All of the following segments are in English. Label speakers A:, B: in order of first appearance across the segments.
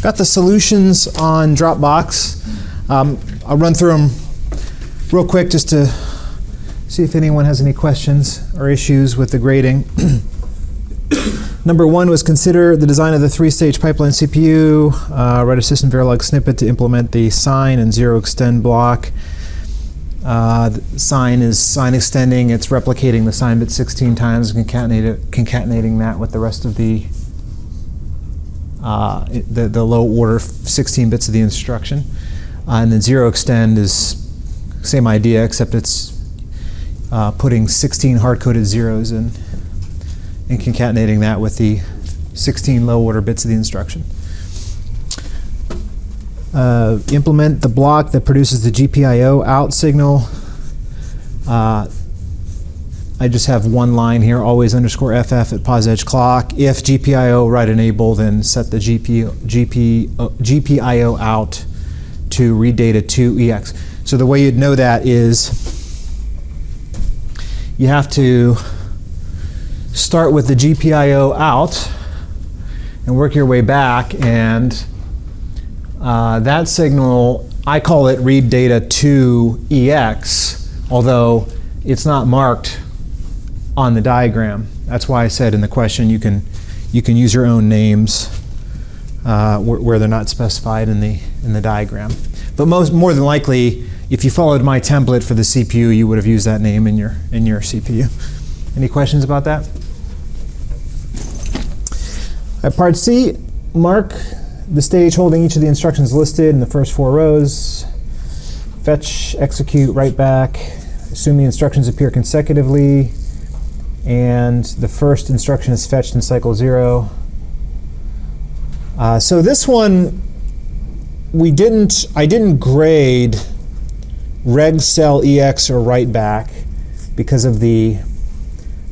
A: Got the solutions on Dropbox. I'll run through them real quick just to see if anyone has any questions or issues with the grading. Number 1 was consider the design of the 3-stage pipeline CPU. Write a system Verilog snippet to implement the sign and zero extend block. The sign is sign extending. It's replicating the sign bit 16 times, concatenating that with the rest of the low order 16 bits of the instruction. And then zero extend is same idea, except it's putting 16 hard-coded zeros in and concatenating that with the 16 low order bits of the instruction. Implement the block that produces the GPIO out signal. I just have one line here, always underscore FF at pause edge clock. If GPIO write enable, then set the GPIO out to read data to EX. So the way you'd know that is you have to start with the GPIO out and work your way back, and that signal, I call it read data to EX, although it's not marked on the diagram. That's why I said in the question you can use your own names where they're not specified in the diagram. But more than likely, if you followed my template for the CPU, you would have used that name in your CPU. Any questions about that? Part C, mark the stage holding each of the instructions listed in the first 4 rows. Fetch, execute, write back. Assume the instructions appear consecutively, and the first instruction is fetched in cycle 0. So this one, I didn't grade reg cell EX or write back because of the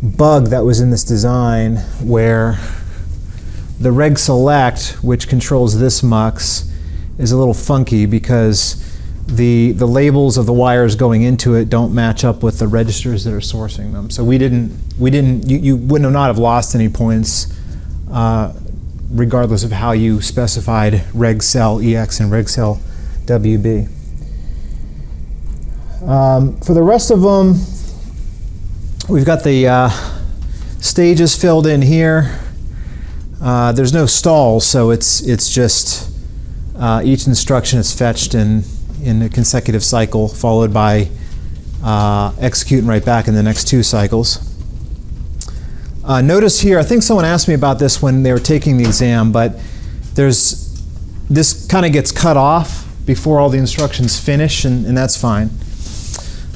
A: bug that was in this design where the reg select, which controls this mux, is a little funky because the labels of the wires going into it don't match up with the registers that are sourcing them. So you wouldn't not have lost any points regardless of how you specified reg cell EX and reg cell WB. For the rest of them, we've got the stages filled in here. There's no stalls, so it's just each instruction is fetched in a consecutive cycle, followed by execute and write back in the next 2 cycles. Notice here, I think someone asked me about this when they were taking the exam, but this kind of gets cut off before all the instructions finish, and that's fine.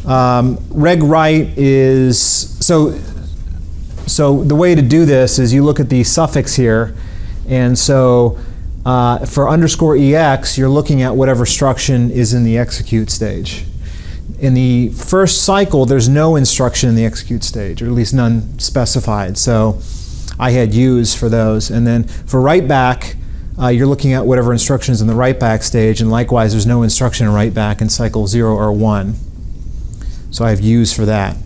A: Reg write is, so the way to do this is you look at the suffix here, and so for underscore EX, you're looking at whatever instruction is in the execute stage. In the first cycle, there's no instruction in the execute stage, or at least none specified. So I had U's for those. And then for write back, you're looking at whatever instruction is in the write back stage, and likewise, there's no instruction in write back in cycle 0 or 1. So I have U's for that.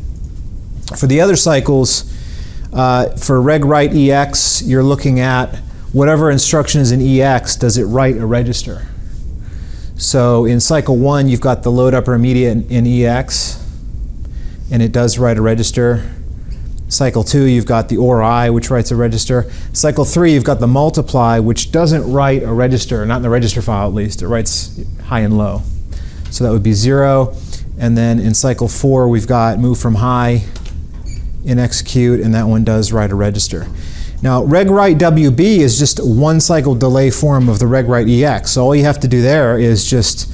A: For the other cycles, for reg write EX, you're looking at whatever instruction is in EX, does it write a register? So in cycle 1, you've got the load upper immediate in EX, and it does write a register. Cycle 2, you've got the OR I, which writes a register. Cycle 3, you've got the multiply, which doesn't write a register, not in the register file at least. It writes high and low. So that would be 0. And then in cycle 4, we've got move from high in execute, and that one does write a register. Now, reg write WB is just a 1 cycle delay form of the reg write EX. So all you have to do there is just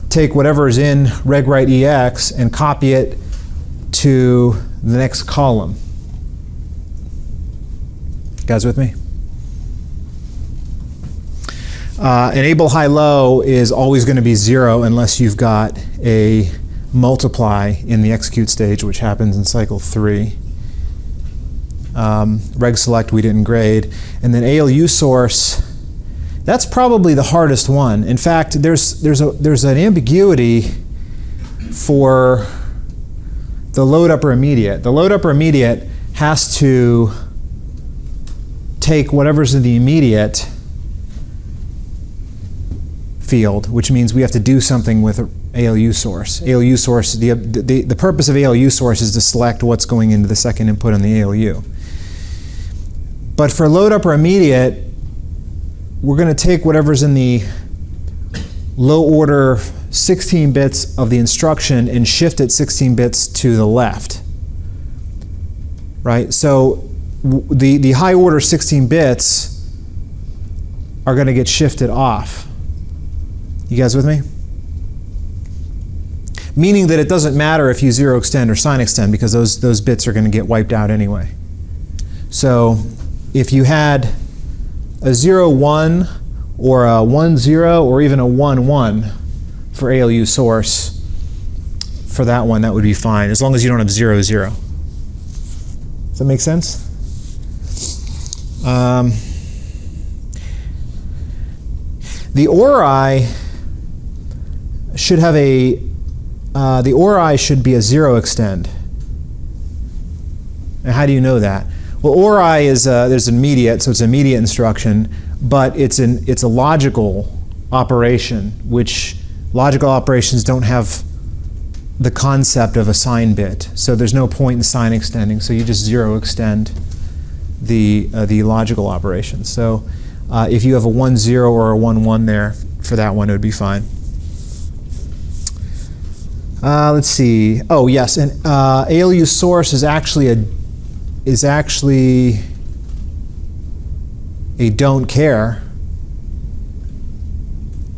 A: take whatever is in reg write EX and copy it to the next column. You guys with me? Enable high low is always going to be 0 unless you've got a multiply in the execute stage, which happens in cycle 3. Reg select we didn't grade. And then ALU source, that's probably the hardest one. In fact, there's an ambiguity for the load upper immediate. The load upper immediate has to take whatever's in the immediate field, which means we have to do something with ALU source. ALU source, the purpose of ALU source is to select what's going into the second input on the ALU. But for load up or immediate, we're going to take whatever's in the low order 16 bits of the instruction and shift it 16 bits to the left. Right? So the high order 16 bits are going to get shifted off. You guys with me? Meaning that it doesn't matter if you zero extend or sign extend, because those bits are going to get wiped out anyway. So if you had a 0, 1, or a 1, 0, or even a 1, 1 for ALU source, for that one, that would be fine, as long as you don't have 0, 0. Does that make sense? The ORI should have the ORI should be a 0 extend. And how do you know that? Well, ORI is there's immediate, so it's an immediate instruction, but it's a logical operation, which logical operations don't have the concept of a sign bit. So there's no point in sign extending. So you just 0 extend the logical operations. So if you have a 1, 0 or a 1, 1 there, for that one, it would be fine. Let's see. Oh yes, and ALU source is actually a don't care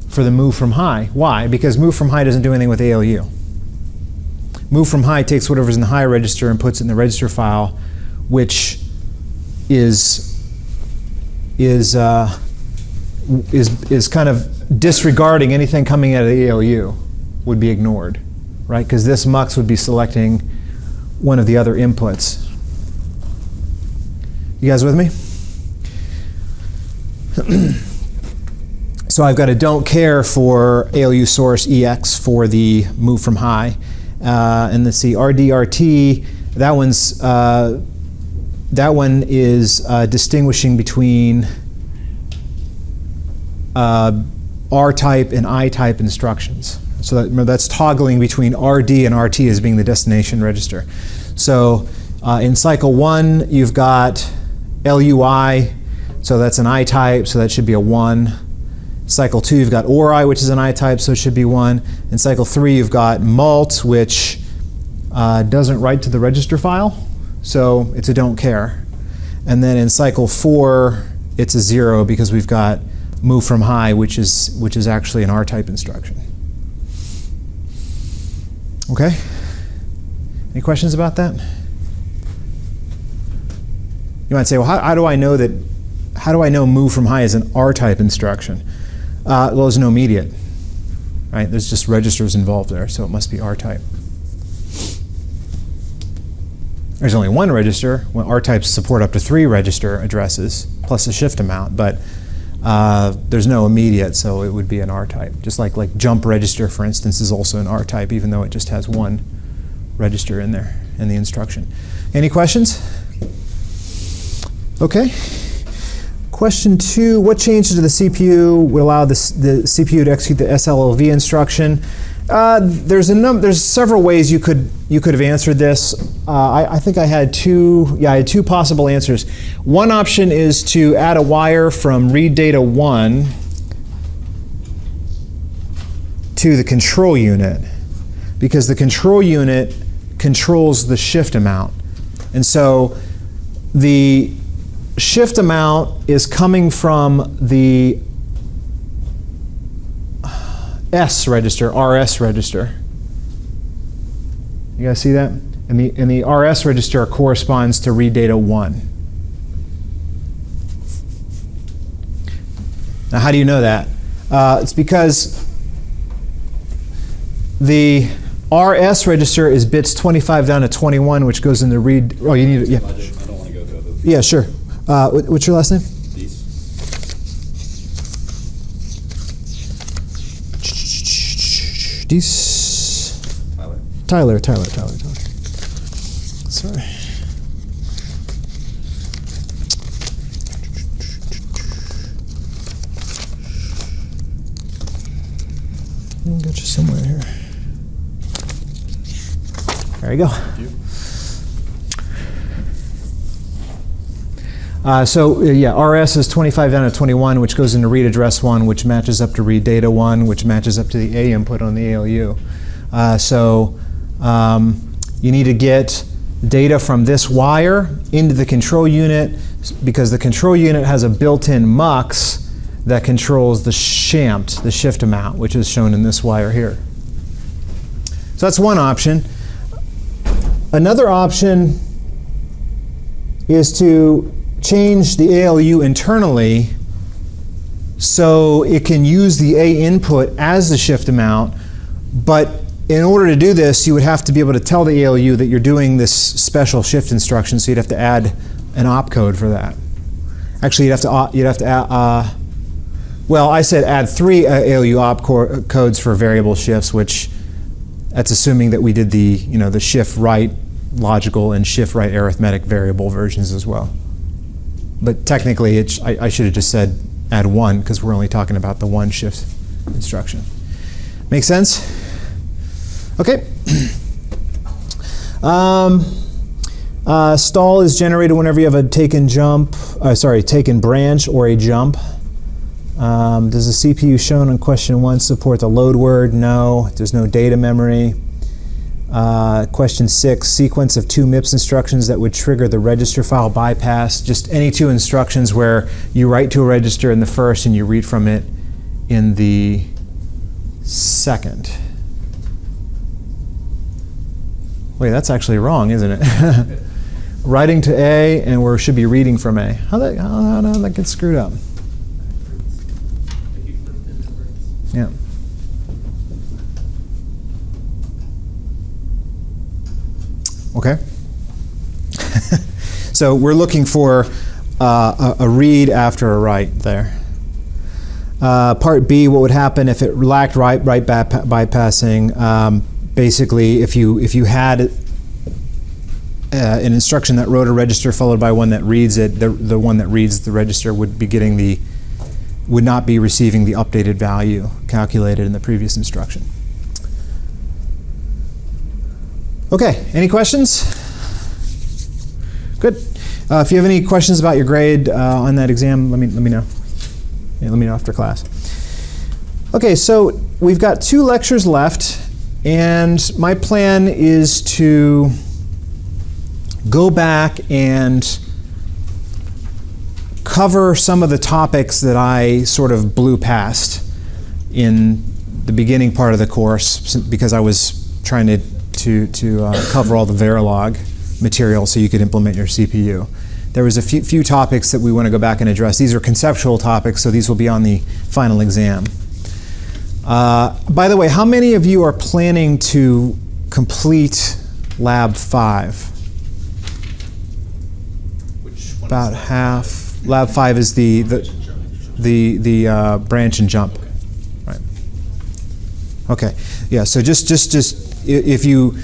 A: for the move from high. Why? Because move from high doesn't do anything with ALU. Move from high takes whatever's in the high register and puts it in the register file, which is kind of disregarding anything coming out of the ALU, would be ignored, right? Because this mux would be selecting one of the other inputs. You guys with me? So I've got a don't care for ALU source EX for the move from high. And let's see, RDRT, that one is distinguishing between R-type and I-type instructions. So remember, that's toggling between RD and RT as being the destination register. So in cycle 1, you've got LUI, so that's an I-type, so that should be a 1. Cycle 2, you've got ORI, which is an I-type, so it should be 1. In cycle 3, you've got mult, which doesn't write to the register file, so it's a don't care. And then in cycle 4, it's a 0 because we've got move from high, which is actually an R-type instruction. Okay? Any questions about that? You might say, well, how do I know move from high is an R-type instruction? Well, there's no immediate, right? There's just registers involved there, so it must be R-type. There's only one register. Well, R-types support up to 3 register addresses plus a shift amount, but there's no immediate, so it would be an R-type. Just like jump register, for instance, is also an R-type, even though it just has one register in there in the instruction. Any questions? Okay. Question 2, what changes to the CPU would allow the CPU to execute the SLLV instruction? There's several ways you could have answered this. I think I had two possible answers. One option is to add a wire from read data 1 to the control unit, because the control unit controls the shift amount. And so the shift amount is coming from the S register, RS register. You guys see that? And the RS register corresponds to read data 1. Now, how do you know that? It's because the RS register is bits 25 down to 21, which goes in the read. Oh, you need it. Yeah.
B: I don't want to go through those.
A: Yeah, sure. What's your last name? Tyler. Sorry. I'll get you somewhere here. There you go.
B: Thank you.
A: RS is 25 down to 21, which goes into read address 1, which matches up to read data 1, which matches up to the A input on the ALU. You need to get data from this wire into the control unit, because the control unit has a built-in mux that controls the shamt, the shift amount, which is shown in this wire here. So that's one option. Another option is to change the ALU internally so it can use the A input as the shift amount, but in order to do this, you would have to be able to tell the ALU that you're doing this special shift instruction, so you'd have to add an opcode for that. Actually, you'd have to add, well, I said add 3 ALU opcodes for variable shifts, which that's assuming that we did the shift right logical and shift right arithmetic variable versions as well. But technically, I should have just said add 1, because we're only talking about the 1 shift instruction. Make sense? Okay. Stall is generated whenever you have a taken branch or a jump. Does the CPU shown on question 1 support the load word? No. There's no data memory. Question 6, sequence of 2 MIPS instructions that would trigger the register file bypass. Just any 2 instructions where you write to a register in the first and you read from it in the second. Wait, that's actually wrong, isn't it? Writing to A, and we should be reading from A. How did that get screwed up? Yeah. Okay. So we're looking for a read after a write there. Part B, what would happen if it lacked write bypassing? Basically, if you had an instruction that wrote a register followed by one that reads it, the one that reads the register would not be receiving the updated value calculated in the previous instruction. Okay, any questions? Good. If you have any questions about your grade on that exam, let me know. Yeah, let me know after class. Okay, so we've got 2 lectures left, and my plan is to go back and cover some of the topics that I sort of blew past in the beginning part of the course, because I was trying to cover all the Verilog material so you could implement your CPU. There was a few topics that we want to go back and address. These are conceptual topics, so these will be on the final exam. By the way, how many of you are planning to complete Lab 5?
B: Which one?
A: About half. Lab 5 is the branch and jump. Right. Okay. Yeah. So just if you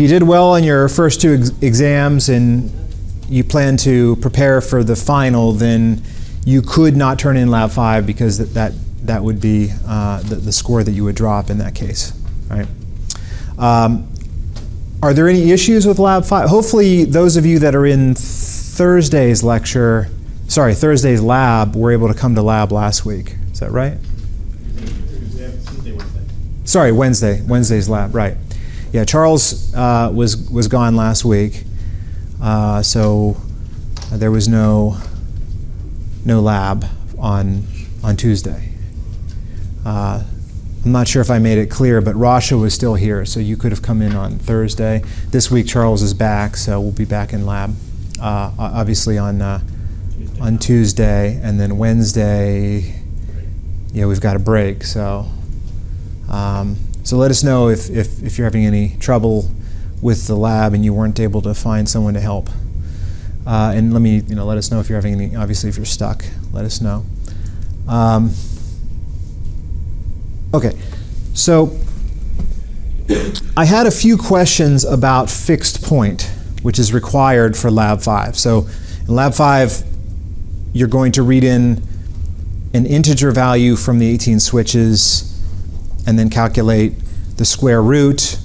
A: did well on your first 2 exams and you plan to prepare for the final, then you could not turn in Lab 5, because that would be the score that you would drop in that case. Right? Are there any issues with Lab 5? Hopefully those of you that are in Thursday's lab were able to come to lab last week. Is that right? Sorry, Wednesday's lab, right. Yeah, Charles was gone last week, so there was no lab on Tuesday. I'm not sure if I made it clear, but Rasha was still here, so you could have come in on Thursday. This week Charles is back, so we'll be back in lab, obviously on Tuesday, and then Wednesday, we've got a break, so. So let us know if you're having any trouble with the lab and you weren't able to find someone to help. And let us know if you're having any, obviously if you're stuck, let us know. Okay, so I had a few questions about fixed point, which is required for Lab 5. So in Lab 5, you're going to read in an integer value from the 18 switches, and then calculate the square root.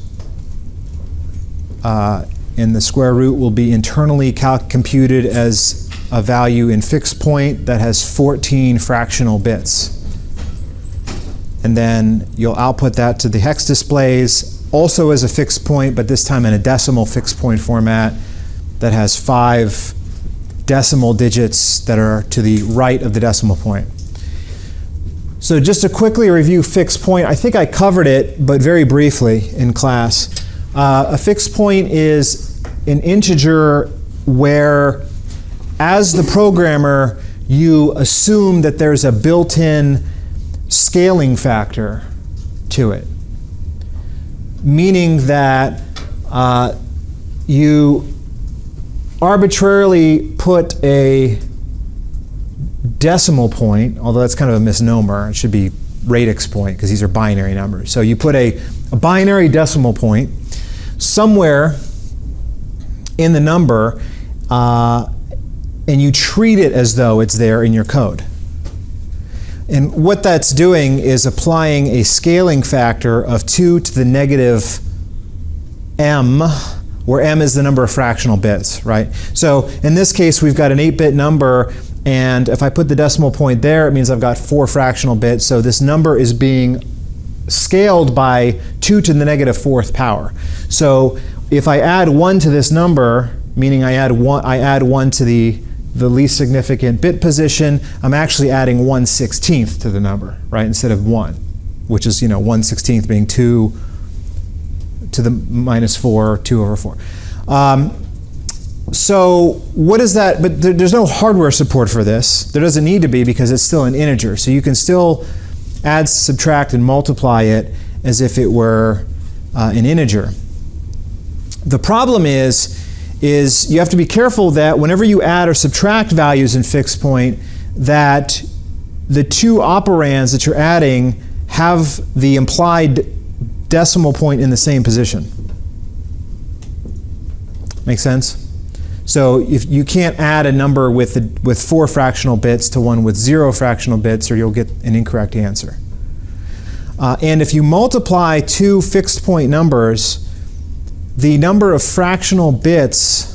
A: And the square root will be internally computed as a value in fixed point that has 14 fractional bits. And then you'll output that to the hex displays, also as a fixed point, but this time in a decimal fixed point format that has 5 decimal digits that are to the right of the decimal point. So just to quickly review fixed point, I think I covered it, but very briefly in class. A fixed point is an integer where, as the programmer, you assume that there's a built-in scaling factor to it, meaning that you arbitrarily put a decimal point, although that's kind of a misnomer. It should be radix point because these are binary numbers. So you put a binary decimal point somewhere in the number and you treat it as though it's there in your code. And what that's doing is applying a scaling factor of 2 to the negative m, where m is the number of fractional bits, right? So in this case, we've got an 8-bit number, and if I put the decimal point there, it means I've got 4 fractional bits. So this number is being scaled by 2 to the negative 4th power. So if I add 1 to this number, meaning I add 1 to the least significant bit position, I'm actually adding 1/16 to the number, right, instead of 1, which is, 1/16 being 2 to the minus 4, 2 over 4. So what is that? But there's no hardware support for this. There doesn't need to be because it's still an integer. So you can still add, subtract, and multiply it as if it were an integer. The problem is you have to be careful that whenever you add or subtract values in fixed point, that the two operands that you're adding have the implied decimal point in the same position. Make sense? So if you can't add a number with 4 fractional bits to one with 0 fractional bits, or you'll get an incorrect answer. And if you multiply 2 fixed point numbers, the number of fractional bits,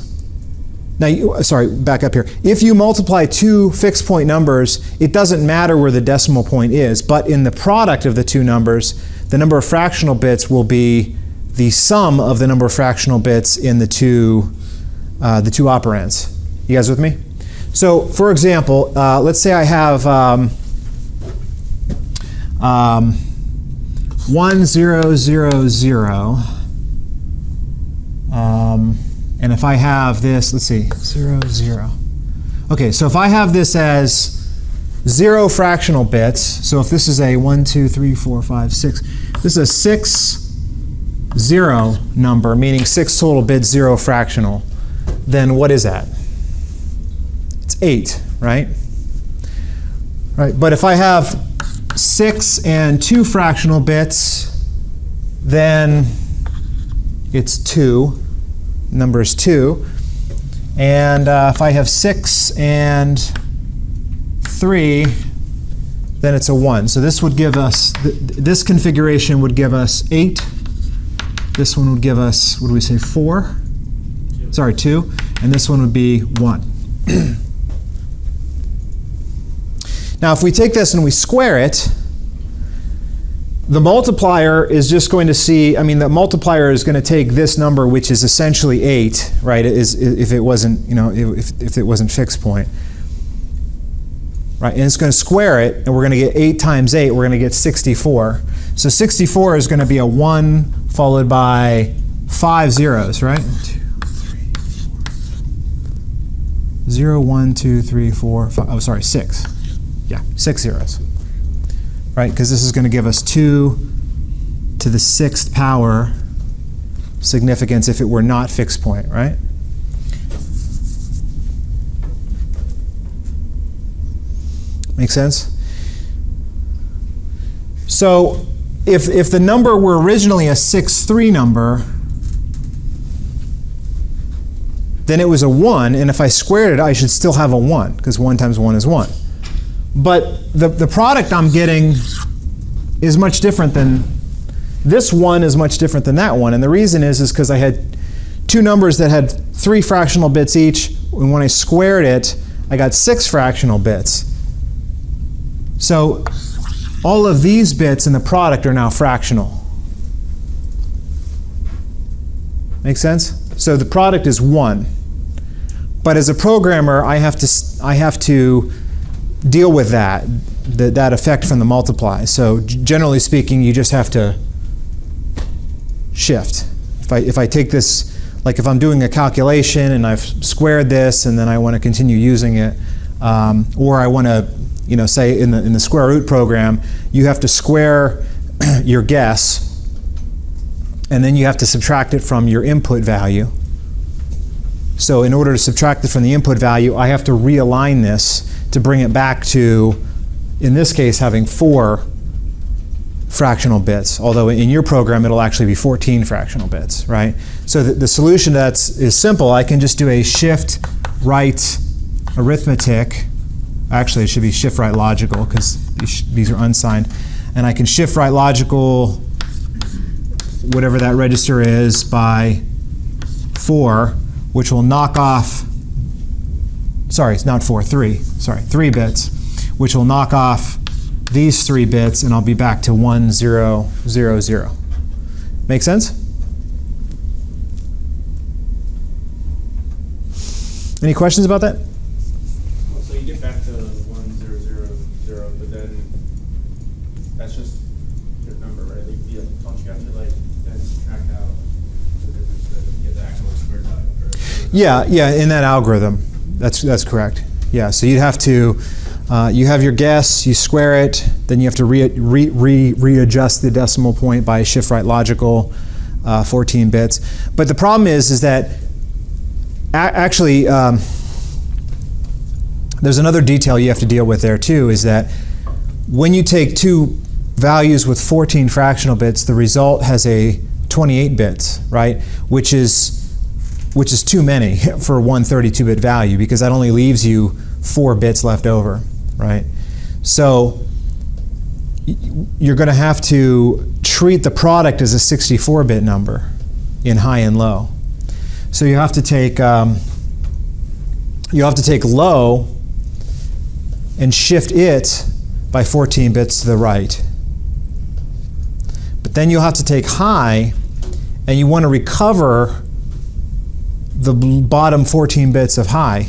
A: back up here. If you multiply 2 fixed point numbers, it doesn't matter where the decimal point is, but in the product of the two numbers, the number of fractional bits will be the sum of the number of fractional bits in the two operands. You guys with me? So, for example, let's say I have 1, 0, 0, 0. And if I have this, let's see, 0, 0. Okay, so if I have this as 0 fractional bits, so if this is a 1, 2, 3, 4, 5, 6, this is a 6, 0 number, meaning 6 total bits, 0 fractional, then what is that? It's 8, right? Right. But if I have 6 and 2 fractional bits, then it's 2. Number is 2. And if I have 6 and 3, then it's a 1. So this would give us, this configuration would give us 8. This one would give us, what do we say, 4? Sorry, 2. And this one would be 1. Now, if we take this and we square it, the multiplier is just going to the multiplier is going to take this number, which is essentially 8, right? If it wasn't, if it wasn't fixed point, right? And it's going to square it, and we're going to get 8 times 8. We're going to get 64. So 64 is going to be a 1 followed by 5 zeros, right? 2, 3, 4, 0, 1, 2, 3, 4, 5. Oh, sorry, 6. Yeah, 6 zeros. Right, because this is going to give us 2 to the 6th power significance if it were not fixed point, right? Make sense? So if the number were originally a 6-3 number, then it was a 1, and if I squared it, I should still have a 1, because 1 times 1 is 1. But the product I'm getting is much different than this one is much different than that one. And the reason is because I had two numbers that had 3 fractional bits each, and when I squared it, I got 6 fractional bits. So all of these bits in the product are now fractional. Make sense? So the product is 1. But as a programmer, I have to deal with that effect from the multiply. So generally speaking, you just have to shift. If I take this, like if I'm doing a calculation and I've squared this and then I want to continue using it, or I want to, say in the square root program, you have to square your guess, and then you have to subtract it from your input value. So in order to subtract it from the input value, I have to realign this to bring it back to, in this case, having 4 fractional bits, although in your program it'll actually be 14 fractional bits, right? So the solution to that is simple. I can just do a shift right arithmetic. Actually, it should be shift right logical because these are unsigned. And I can shift right logical whatever that register is by 4, which will knock off, sorry, it's not 4, 3. Sorry, 3 bits, which will knock off these 3 bits, and I'll be back to 1, 0, 0, 0. Make sense? Any questions about that?
B: Well, so you get back to 1, 0, 0, 0, but then that's just your number, right? Don't you have to then subtract out the difference to get the actual square value?
A: Yeah, in that algorithm, that's correct. Yeah, so you'd have to. You have your guess, you square it, then you have to readjust the decimal point by shift right logical, 14 bits. But the problem is that actually there's another detail you have to deal with there too, is that when you take 2 values with 14 fractional bits, the result has a 28 bits, right? Which is too many for one 32-bit value because that only leaves you 4 bits left over. Right? So you're going to have to treat the product as a 64-bit number in high and low. So you have to take low and shift it by 14 bits to the right. But then you'll have to take high and you want to recover the bottom 14 bits of high.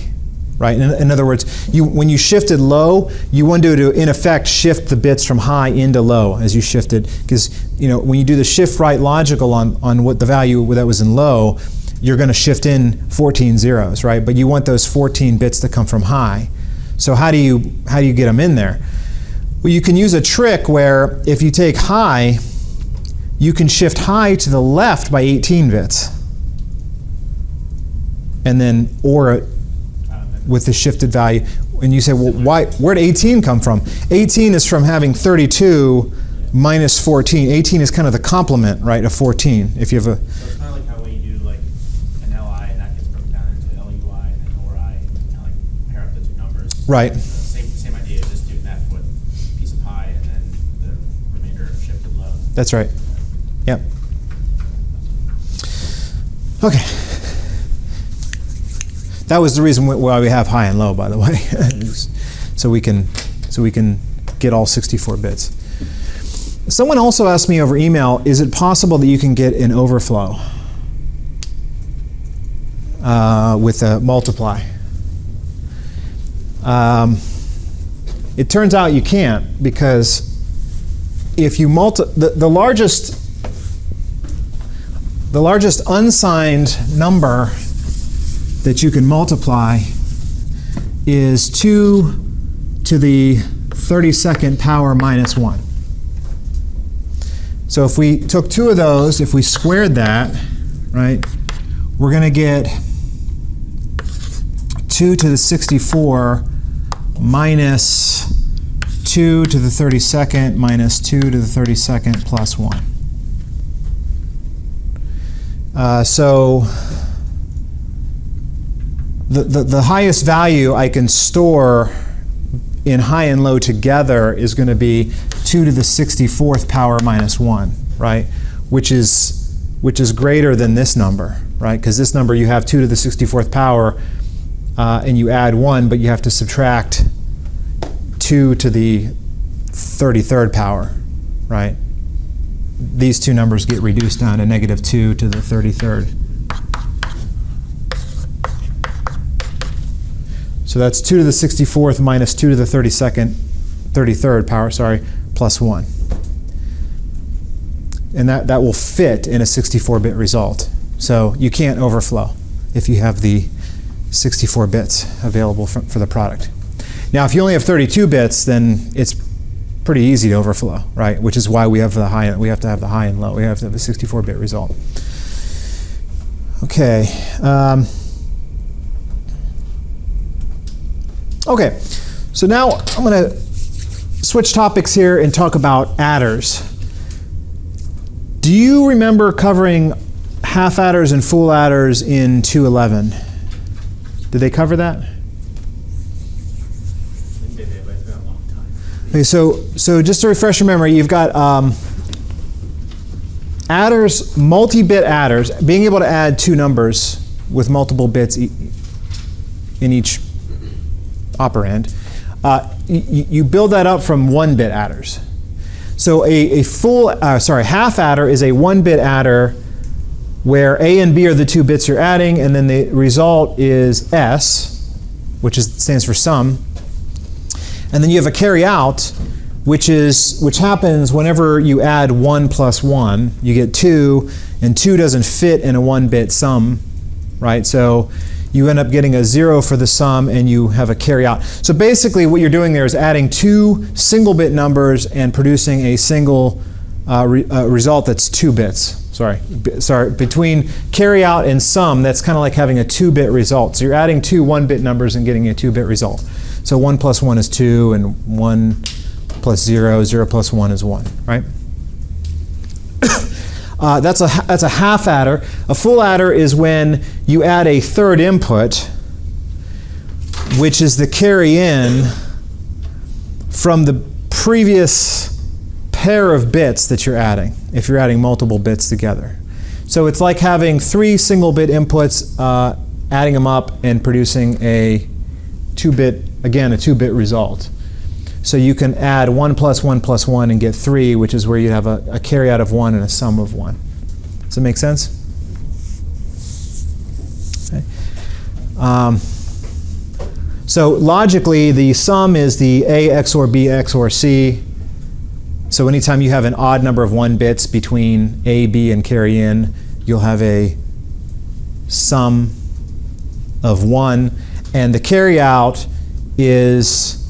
A: Right? In other words, when you shifted low, you wanted to, in effect, shift the bits from high into low as you shifted. Because when you do the shift right logical on what the value that was in low, you're going to shift in 14 zeros, right? But you want those 14 bits to come from high. So how do you get them in there? Well, you can use a trick where if you take high, you can shift high to the left by 18 bits, and then OR it with the shifted value. And you say, well, where'd 18 come from? 18 is from having 32 minus 14. 18 is kind of the complement, right, of 14. If you have a.
B: So it's kind of like how when you do like an LI and that gets broken down into LUI and then ORI, and kind of like pair up the 2 numbers.
A: Right.
B: Same idea, just doing that with a piece of high and then the remainder shifted low.
A: That's right. Yep. Okay. That was the reason why we have high and low, by the way, so we can get all 64 bits. Someone also asked me over email, is it possible that you can get an overflow with a multiply? It turns out you can't, because if you the largest unsigned number that you can multiply is 2 to the 32nd power minus 1. So if we took 2 of those, if we squared that, right, we're going to get 2 to the 64 minus 2 to the 32nd minus 2 to the 32nd plus 1. So the highest value I can store in high and low together is going to be 2 to the 64th power minus 1, right? which is greater than this number, right? Because this number you have 2 to the 64th power, and you add 1, but you have to subtract 2 to the 33rd power, right? These two numbers get reduced down to negative 2 to the 33rd. So that's 2 to the 64th minus 2 to the 33rd power, plus 1. And that will fit in a 64-bit result. So you can't overflow if you have the 64 bits available for the product. Now, if you only have 32 bits, then it's pretty easy to overflow, right? Which is why we have to have the high and low. We have to have a 64-bit result. Okay. Okay. So now I'm going to switch topics here and talk about adders. Do you remember covering half adders and full adders in 211? Did they cover that? Okay, so just to refresh your memory, you've got adders, multi-bit adders, being able to add two numbers with multiple bits in each operand. You build that up from 1-bit adders. So half adder is a 1-bit adder where A and B are the two bits you're adding, and then the result is S, which stands for sum. And then you have a carry out, which happens whenever you add 1 plus 1. You get 2, and 2 doesn't fit in a 1-bit sum, right? So you end up getting a 0 for the sum, and you have a carry out. So basically what you're doing there is adding two single-bit numbers and producing a single result that's 2 bits. Sorry, between carry out and sum, that's kind of like having a 2-bit result. So you're adding two 1-bit numbers and getting a 2-bit result. So 1 plus 1 is 2, and 1 plus 0, 0 plus 1 is 1, right? That's a half adder. A full adder is when you add a third input, which is the carry in from the previous pair of bits that you're adding, if you're adding multiple bits together. So it's like having 3 single-bit inputs, adding them up and producing a 2-bit result. So you can add 1 plus 1 plus 1 and get 3, which is where you have a carry out of 1 and a sum of 1. Does that make sense? Okay. So logically, the sum is the A XOR B XOR C. So anytime you have an odd number of 1 bits between A, B, and carry in, you'll have a sum of 1. And the carry out is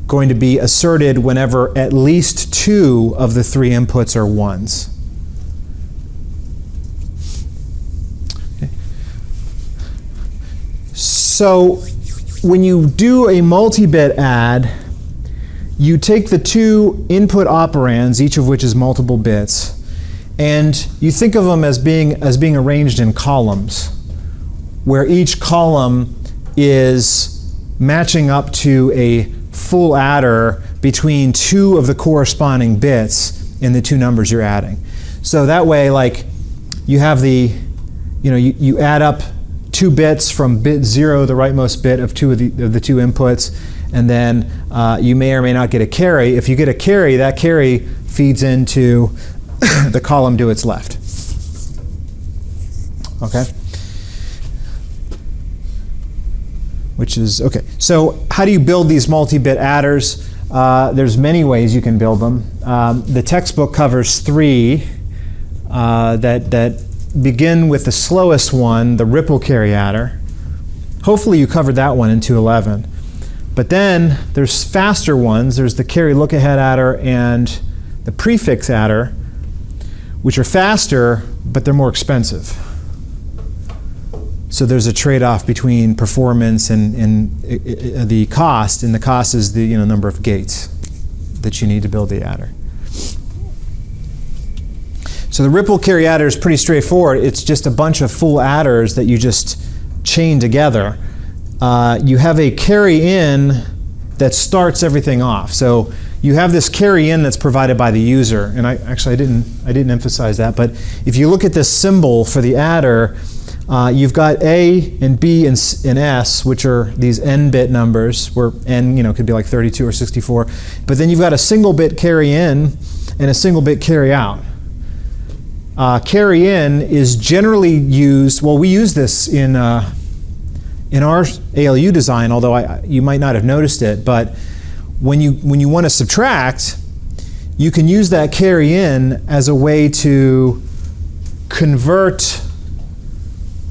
A: going to be asserted whenever at least 2 of the 3 inputs are 1s. Okay. So when you do a multi-bit add, you take the 2 input operands, each of which is multiple bits, and you think of them as being arranged in columns, where each column is matching up to a full adder between 2 of the corresponding bits in the 2 numbers you're adding. So that way, like, you have you add up 2 bits from bit 0, the rightmost bit of the 2 inputs, and then you may or may not get a carry. If you get a carry, that carry feeds into the column to its left. Okay? Which is, okay. So how do you build these multi-bit adders? There's many ways you can build them. The textbook covers 3 that begin with the slowest one, the ripple carry adder. Hopefully you covered that one in 211. But then there's faster ones. There's the Carry-Lookahead adder and the prefix adder, which are faster, but they're more expensive. So there's a trade-off between performance and the cost, and the cost is the number of gates that you need to build the adder. So the ripple carry adder is pretty straightforward. It's just a bunch of full adders that you just chain together. You have a carry in that starts everything off. So you have this carry in that's provided by the user. And I didn't emphasize that, but if you look at this symbol for the adder, you've got A and B and S, which are these n-bit numbers, where n could be like 32 or 64. But then you've got a single bit carry in and a single bit carry out. Carry in is generally used, well, we use this in our ALU design, although you might not have noticed it, but when you want to subtract, you can use that carry in as a way to convert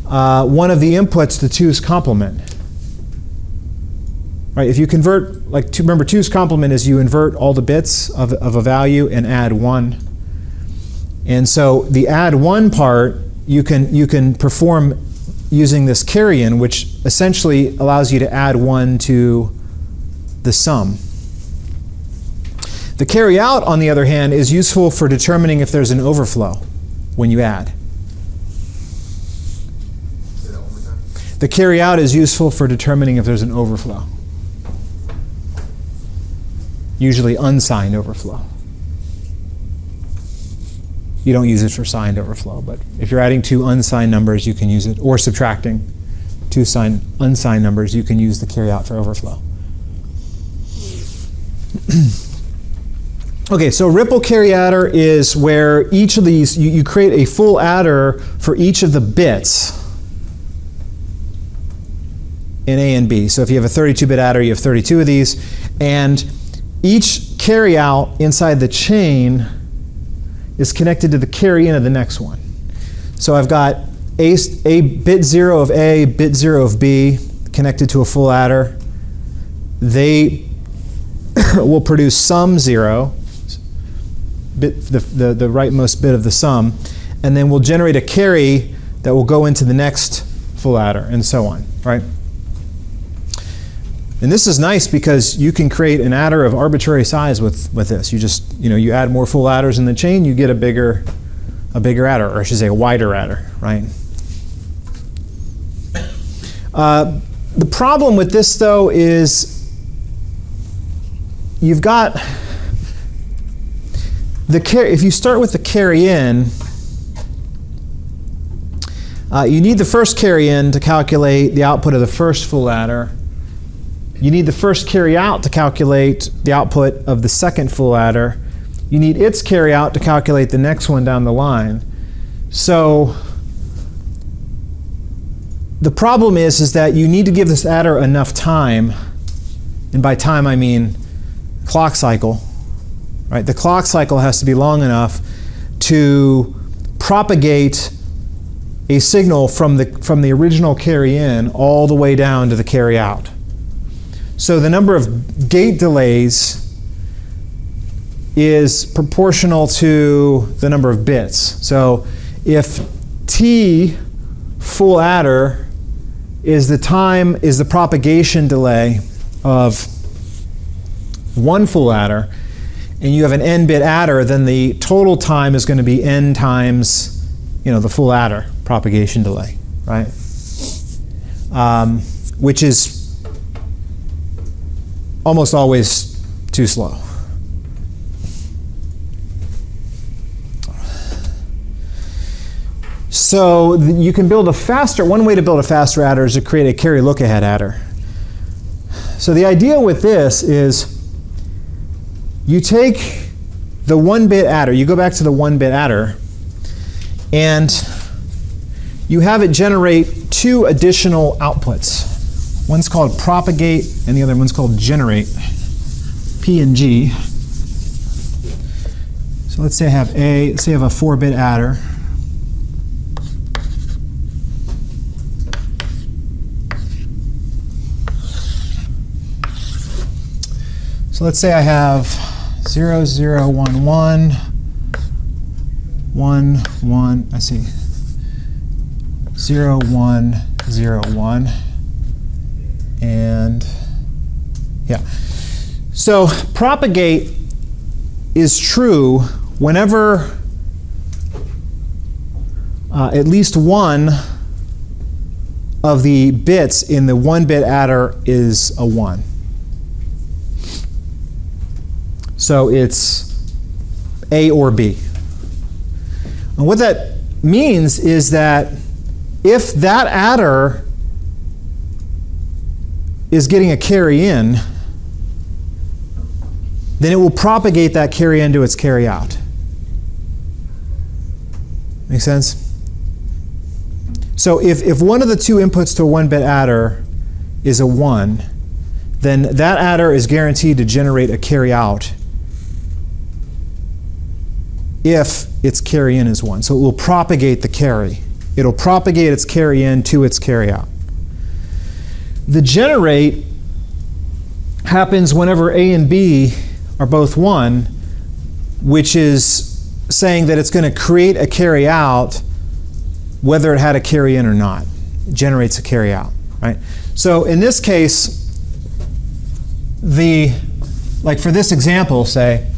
A: one of the inputs to 2's complement. Right? If you convert, remember 2's complement is you invert all the bits of a value and add 1. And so the add 1 part you can perform using this carry in, which essentially allows you to add 1 to the sum. The carry out, on the other hand, is useful for determining if there's an overflow when you add.
B: Say that one more time.
A: The carry out is useful for determining if there's an overflow. Usually unsigned overflow. You don't use it for signed overflow, but if you're adding 2 unsigned numbers, you can use it, or subtracting 2 unsigned numbers, you can use the carry out for overflow. Okay, so ripple carry adder is where each of these, you create a full adder for each of the bits in A and B. So if you have a 32-bit adder, you have 32 of these, and each carry out inside the chain is connected to the carry in of the next one. So I've got a bit 0 of A, bit 0 of B connected to a full adder. They will produce sum 0, the rightmost bit of the sum, and then we'll generate a carry that will go into the next full adder, and so on, right? And this is nice because you can create an adder of arbitrary size with this. You just, you add more full adders in the chain, you get a bigger adder, or I should say a wider adder, right? The problem with this, though, is you've got if you start with the carry in, you need the first carry in to calculate the output of the first full adder. You need the first carry out to calculate the output of the second full adder. You need its carry out to calculate the next one down the line. So the problem is that you need to give this adder enough time, and by time I mean clock cycle. Right? The clock cycle has to be long enough to propagate a signal from the original carry in all the way down to the carry out. So the number of gate delays is proportional to the number of bits. So if T full adder is the propagation delay of one full adder, and you have an n-bit adder, then the total time is going to be n times, the full adder propagation delay, right? Which is almost always too slow. So you can build one way to build a faster adder is to create a carry-lookahead adder. So the idea with this is you take the 1-bit adder, you go back to the 1-bit adder, and you have it generate 2 additional outputs. One's called propagate, and the other one's called generate, P and G. So let's say I have a 4-bit adder. So let's say I have 0, 0, 1, 1, 1, 1, I see, 0, 1, 0, 1, and yeah. So propagate is true whenever at least one of the bits in the 1-bit adder is a 1. So it's A or B. And what that means is that if that adder is getting a carry in, then it will propagate that carry in to its carry out. Make sense? So if one of the two inputs to a 1-bit adder is a 1, then that adder is guaranteed to generate a carry out if its carry in is 1. So it will propagate the carry. It'll propagate its carry in to its carry out. The generate happens whenever A and B are both 1, which is saying that it's going to create a carry out whether it had a carry in or not. It generates a carry out, right? So in this case, like for this example, say,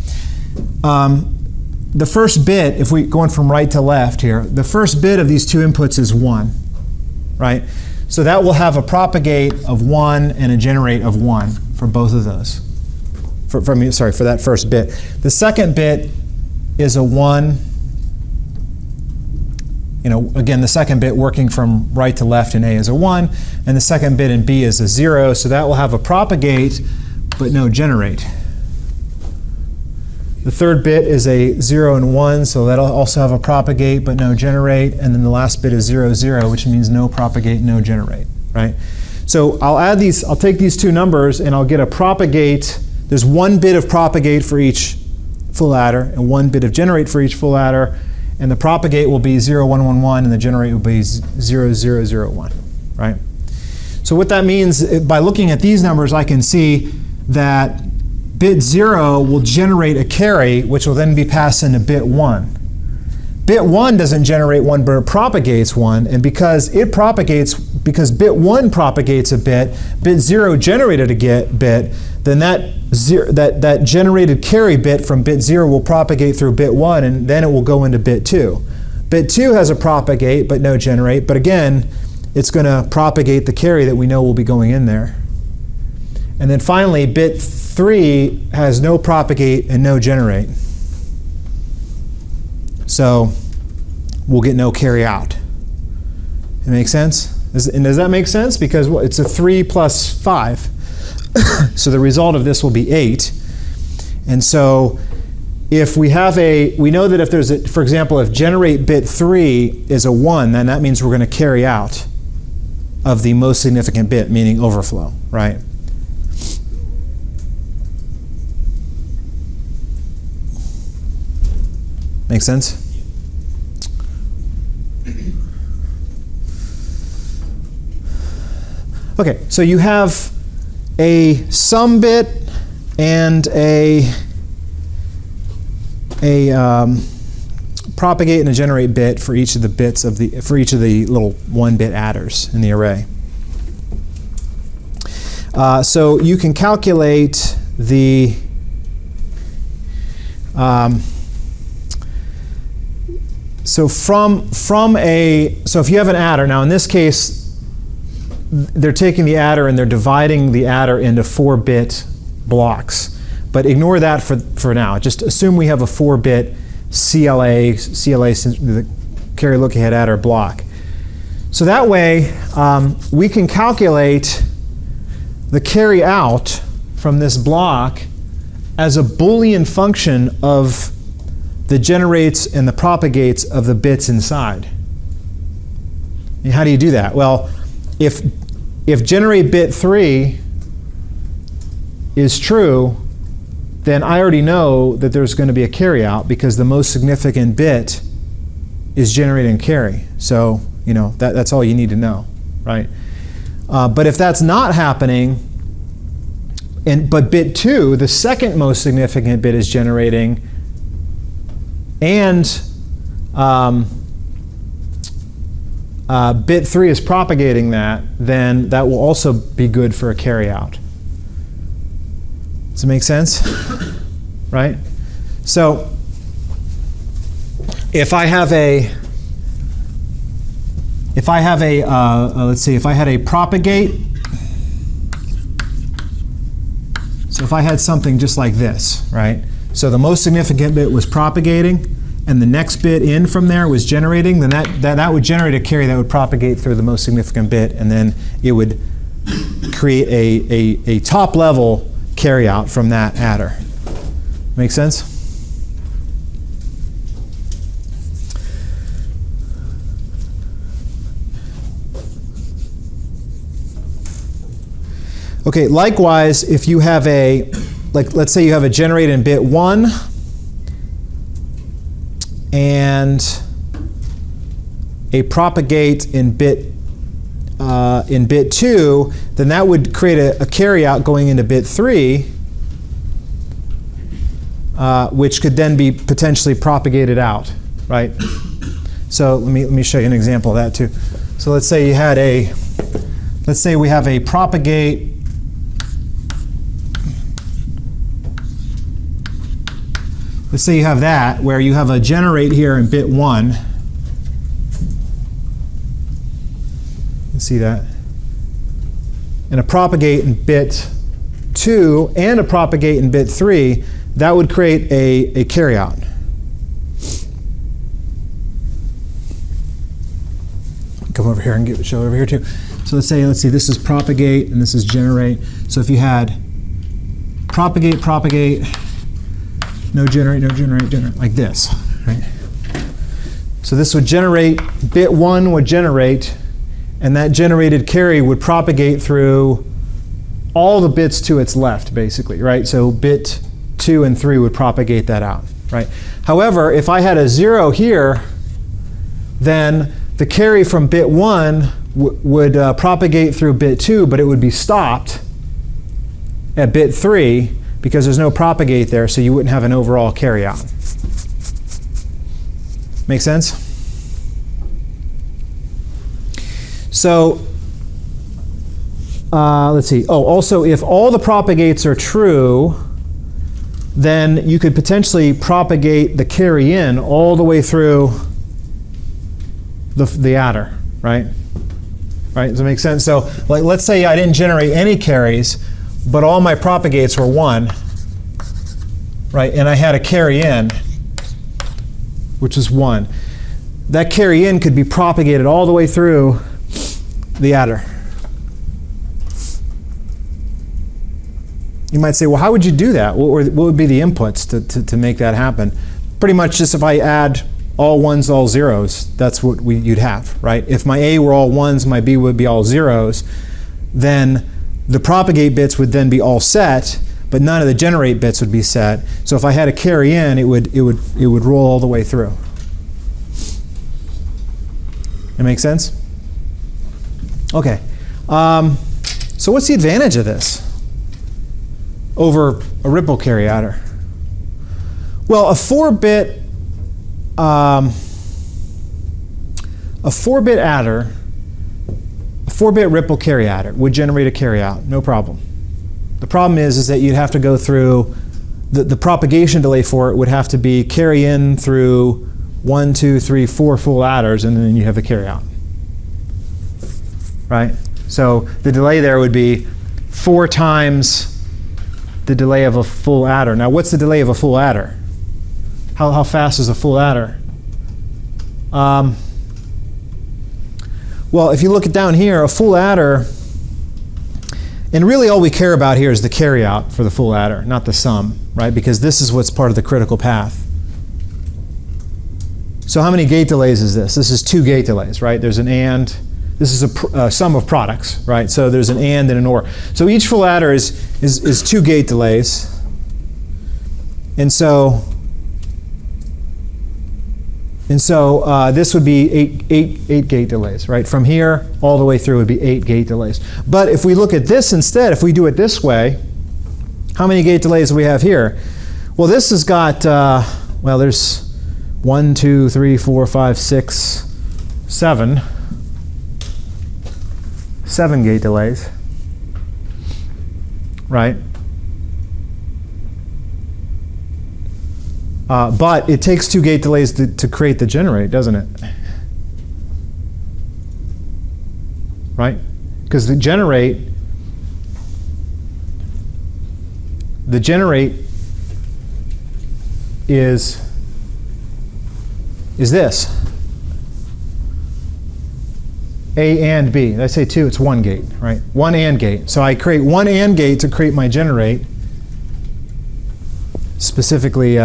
A: the first bit, if we're going from right to left here, the first bit of these two inputs is 1, right? So that will have a propagate of 1 and a generate of 1 for both of those. For that first bit. The second bit is a 1. Again, the second bit working from right to left in A is a 1, and the second bit in B is a 0, so that will have a propagate, but no generate. The third bit is a 0 and 1, so that'll also have a propagate, but no generate, and then the last bit is 0, 0, which means no propagate, no generate, right? So I'll take these two numbers, and I'll get a propagate. There's 1 bit of propagate for each full adder, and 1 bit of generate for each full adder, and the propagate will be 0, 1, 1, 1, and the generate will be 0, 0, 0, 1, right? So what that means, by looking at these numbers, I can see that bit 0 will generate a carry, which will then be passed into bit 1. Bit 1 doesn't generate 1, but it propagates 1, and because bit 1 propagates a bit 0 generated a bit, then that generated carry bit from bit 0 will propagate through bit 1, and then it will go into bit 2. Bit 2 has a propagate, but no generate, but again, it's going to propagate the carry that we know will be going in there. And then finally, bit 3 has no propagate and no generate. So we'll get no carry out. It makes sense? And does that make sense? Because it's a 3 plus 5. So the result of this will be 8. And so if we know that if there's for example, if generate bit 3 is a 1, then that means we're going to carry out of the most significant bit, meaning overflow, right? Make sense? Okay, so you have a sum bit and a propagate and a generate bit for each of the bits for each of the little 1-bit adders in the array. So you can calculate the so if you have an adder, now in this case they're taking the adder and they're dividing the adder into 4-bit blocks. But ignore that for now. Just assume we have a 4-bit CLA, the Carry-Lookahead adder block. So that way we can calculate the carry out from this block as a Boolean function of the generates and the propagates of the bits inside. And how do you do that? Well, if generate bit 3 is true, then I already know that there's going to be a carry out because the most significant bit is generating carry. So that's all you need to know, right? But if that's not happening, but bit 2, the second most significant bit, is generating, and bit 3 is propagating that, then that will also be good for a carry out. Does it make sense? Right? So if I have a let's see, if I had a propagate, so if I had something just like this, right? So the most significant bit was propagating, and the next bit in from there was generating, then that would generate a carry that would propagate through the most significant bit, and then it would create a top level carry out from that adder. Make sense? Okay, likewise, if you have let's say you have a generate in bit 1 and a propagate in bit 2, then that would create a carry out going into bit 3, which could then be potentially propagated out, right? So let me show you an example of that too. So let's say we have a propagate. Let's say you have that, where you have a generate here in bit 1. You see that? And a propagate in bit 2 and a propagate in bit 3. That would create a carryout. Come over here and show over here too. So let's see, this is propagate and this is generate. So if you had propagate, no generate, like this, right? So this would generate, bit 1 would generate, and that generated carry would propagate through all the bits to its left, basically, right? So bit 2 and 3 would propagate that out, right? However, if I had a 0 here, then the carry from bit 1 would propagate through bit 2, but it would be stopped at bit 3, because there's no propagate there, so you wouldn't have an overall carry out. Make sense? So let's see. Oh, also, if all the propagates are true, then you could potentially propagate the carry in all the way through the adder, right? Right? Does that make sense? So let's say I didn't generate any carries, but all my propagates were 1, right? And I had a carry in, which is 1. That carry in could be propagated all the way through the adder. You might say, well, how would you do that? What would be the inputs to make that happen? Pretty much just if I add all 1s, all 0s, that's what you'd have, right? If my A were all 1s, my B would be all 0s, then the propagate bits would then be all set, but none of the generate bits would be set. So if I had a carry in, it would roll all the way through. That make sense? Okay. So what's the advantage of this over a ripple carry adder? Well, a 4-bit adder, a 4-bit ripple carry adder would generate a carry out, no problem. The problem is that you'd have to go through, the propagation delay for it would have to be carry in through 1, 2, 3, 4 full adders, and then you have the carry out. Right? So the delay there would be 4 times the delay of a full adder. Now, what's the delay of a full adder? How fast is a full adder? Well, if you look at down here, a full adder, and really all we care about here is the carry out for the full adder, not the sum, right? Because this is what's part of the critical path. So how many gate delays is this? This is 2 gate delays, right? There's an AND. This is a sum of products, right? So there's an AND and an OR. So each full adder is 2 gate delays. And so this would be eight gate delays, right? From here all the way through would be 8 gate delays. But if we look at this instead, if we do it this way, how many gate delays do we have here? Well, this has got, well, there's 1, 2, 3, 4, 5, 6, 7. 7 gate delays, right? But it takes 2 gate delays to create the generate, doesn't it? Right? Because the generate is this. A and B. Did I say two? It's one gate, right? One AND gate. So I create one AND gate to create my generate. Specifically,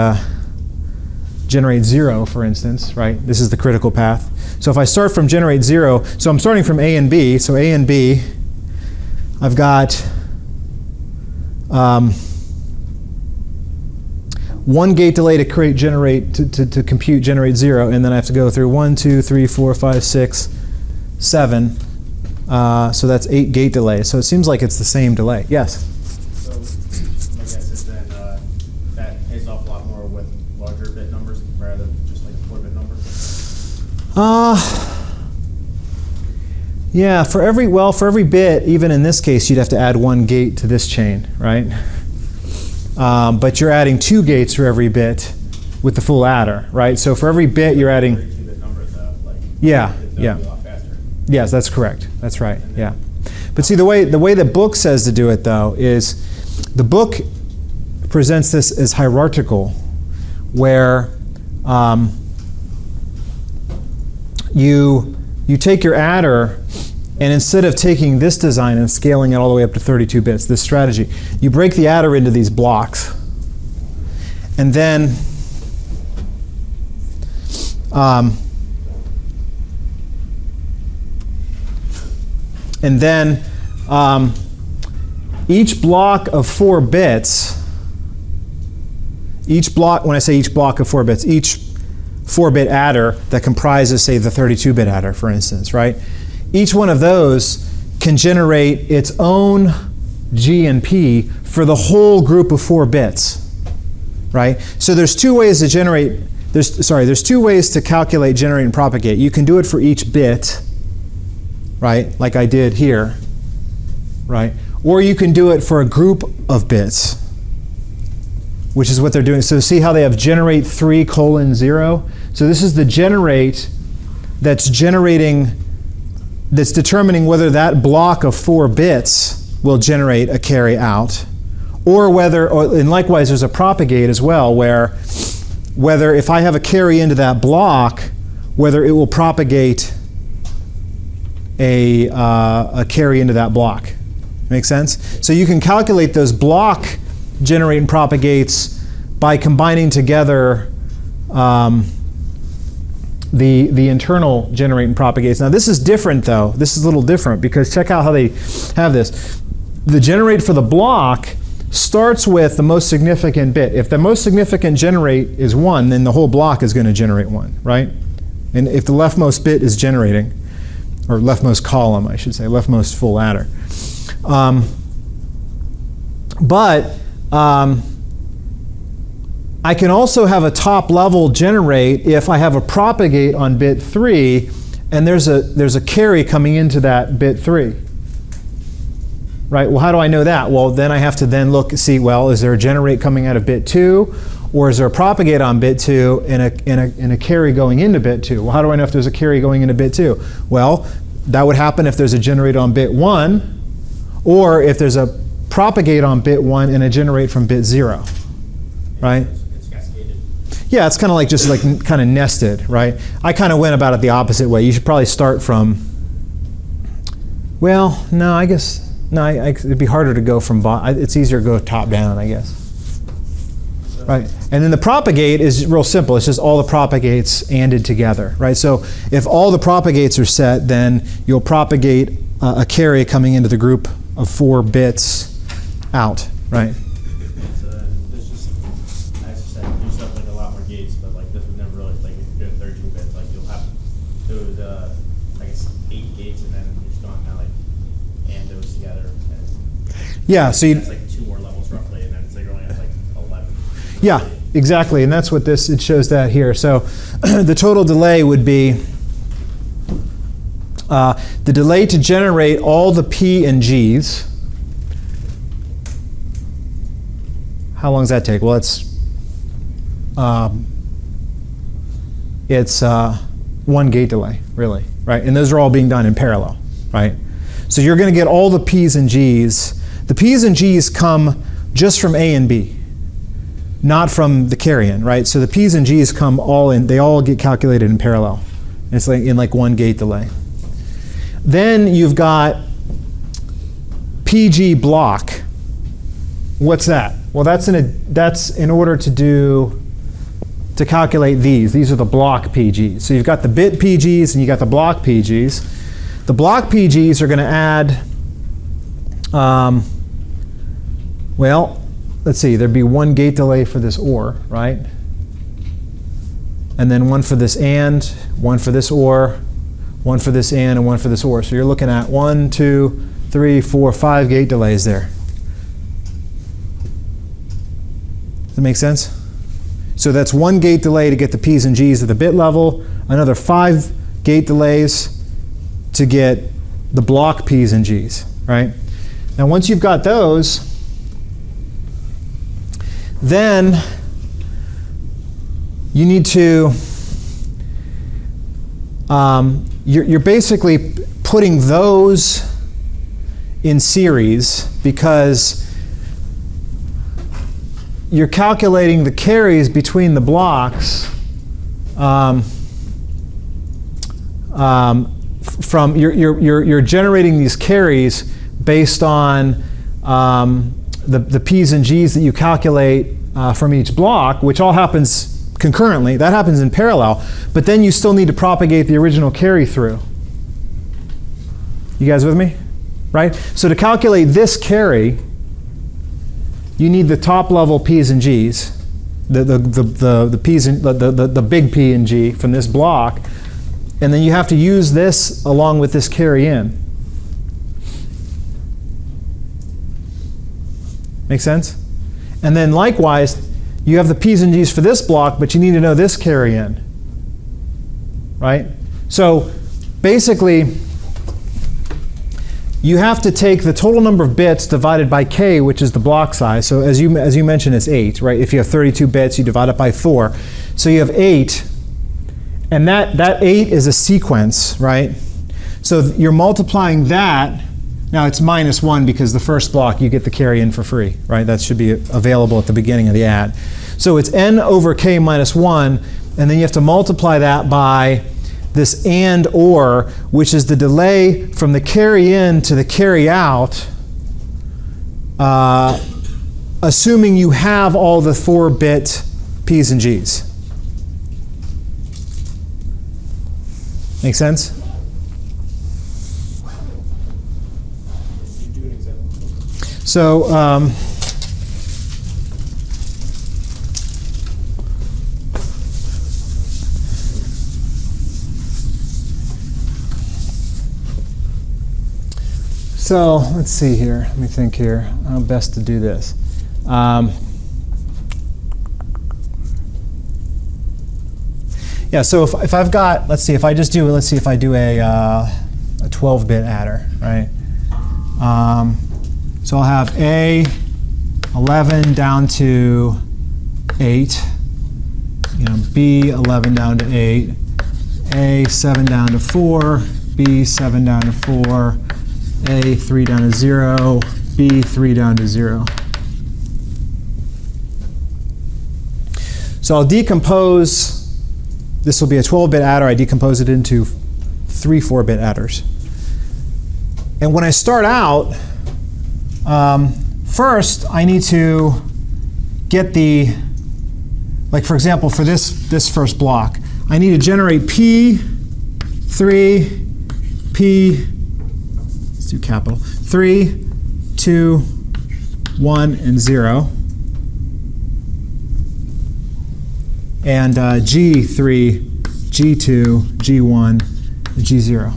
A: generate 0, for instance, right? This is the critical path. So if I start from generate 0, so I'm starting from A and B. So A and B, I've got one gate delay to create generate to compute generate 0, and then I have to go through 1, 2, 3, 4, 5, 6, 7. So that's 8 gate delays. So it seems like it's the same delay. Yes?
B: So my guess is then that pays off a lot more with larger bit numbers rather than just like a 4-bit number.
A: Yeah, for every bit, even in this case, you'd have to add one gate to this chain, right? But you're adding 2 gates for every bit with the full adder, right? So for every bit, you're adding.
B: 32-bit numbers, though. Like,
A: yeah.
B: that'd be a lot faster.
A: Yes, that's correct. That's right. Yeah. But see, the way the book says to do it, though, is the book presents this as hierarchical, where you take your adder, and instead of taking this design and scaling it all the way up to 32 bits, this strategy, you break the adder into these blocks. And then each block of 4 bits, when I say each block of 4 bits, each 4-bit adder that comprises, say, the 32-bit adder, for instance, right? Each one of those can generate its own G and P for the whole group of 4 bits, right? So there's 2 ways to generate. There's 2 ways to calculate, generate, and propagate. You can do it for each bit, right, like I did here, right? Or you can do it for a group of bits, which is what they're doing. So see how they have generate 3:0? So this is the generate that's determining whether that block of 4 bits will generate a carry out, and likewise there's a propagate as well, whether if I have a carry into that block, whether it will propagate a carry into that block. Make sense? So you can calculate those block generate and propagates by combining together the internal generate and propagates. Now this is different, though. This is a little different, because check out how they have this. The generate for the block starts with the most significant bit. If the most significant generate is 1, then the whole block is going to generate 1, right? And if the leftmost bit is generating, or leftmost column, I should say, leftmost full adder. I can also have a top-level generate if I have a propagate on bit 3, and there's a carry coming into that bit 3. Right? Well, how do I know that? Well, then I have to see, well, is there a generate coming out of bit 2, or is there a propagate on bit 2 and a carry going into bit 2? Well, how do I know if there's a carry going into bit 2? Well, that would happen if there's a generate on bit 1, or if there's a propagate on bit 1 and a generate from bit 0. Right?
B: It's cascaded.
A: Yeah, it's kind of like just like kind of nested, right? I kind of went about it the opposite way. You should probably start from, well, no, I guess, no, it'd be harder to go from it's easier to go top down, I guess. Right, and then the propagate is real simple. It's just all the propagates ANDed together, right? So if all the propagates are set, then you'll propagate a carry coming into the group of 4 bits out, right?
B: There's just, as you said, you used up like a lot more gates, but like this would never really, like if you're doing 32 bits, like you'll have those, I guess 8 gates, and then you're just going to kind of like AND those together. And
A: yeah, so
B: it's like 2 more levels roughly, and then it's like you're only at like 11.
A: Yeah, exactly, and that's what it shows that here. So the total delay would be the delay to generate all the P and G's. How long does that take? Well, it's 1 gate delay, really, right? And those are all being done in parallel, right? So you're going to get all the P's and G's. The P's and G's come just from A and B. not from the carry-in, right? So the P's and G's come all in, they all get calculated in parallel. It's like in like one gate delay. Then you've got PG block. What's that? Well, that's in order to calculate these. These are the block PGs. So you've got the bit PGs and you got the block PGs. The block PGs are going to add, well, let's see, there'd be one gate delay for this OR, right? And then one for this AND, one for this OR, one for this AND, and one for this OR. So you're looking at 1, 2, 3, 4, 5 gate delays there. Does that make sense? So that's one gate delay to get the P's and G's at the bit level, another 5 gate delays to get the block P's and G's, right? Now once you've got those, then you need to, you're basically putting those in series because you're calculating the carries between the blocks from you're generating these carries based on the P's and G's that you calculate from each block, which all happens concurrently. That happens in parallel, but then you still need to propagate the original carry through. You guys with me? Right? So to calculate this carry, you need the top level P's and G's, the P's and the big P and G from this block, and then you have to use this along with this carry in. Make sense? And then likewise, you have the P's and G's for this block, but you need to know this carry in. Right? So basically, you have to take the total number of bits divided by k, which is the block size. So as you mentioned, it's 8, right? If you have 32 bits, you divide it by 4. So you have 8, and that 8 is a sequence, right? So you're multiplying that. Now it's -1 because the first block you get the carry in for free, right? That should be available at the beginning of the add. So it's n over k minus 1, and then you have to multiply that by this AND OR, which is the delay from the carry in to the carry out, assuming you have all the 4-bit P's and G's. Make sense? So, let's see here. Let me think here. How best to do this. Yeah. So if I've got, let's see if I do a 12-bit adder, right? So I'll have A 11 down to 8, B 11 down to 8, A 7 down to 4, B 7 down to 4, A 3 down to 0, B 3 down to 0. So I'll decompose, this will be a 12-bit adder, I decompose it into 3 4-bit adders. And when I start out, first I need to get the, like for example, for this first block, I need to generate P, 3, P, let's do capital, 3, 2, 1, and 0. And G3, G2, G1, and G0.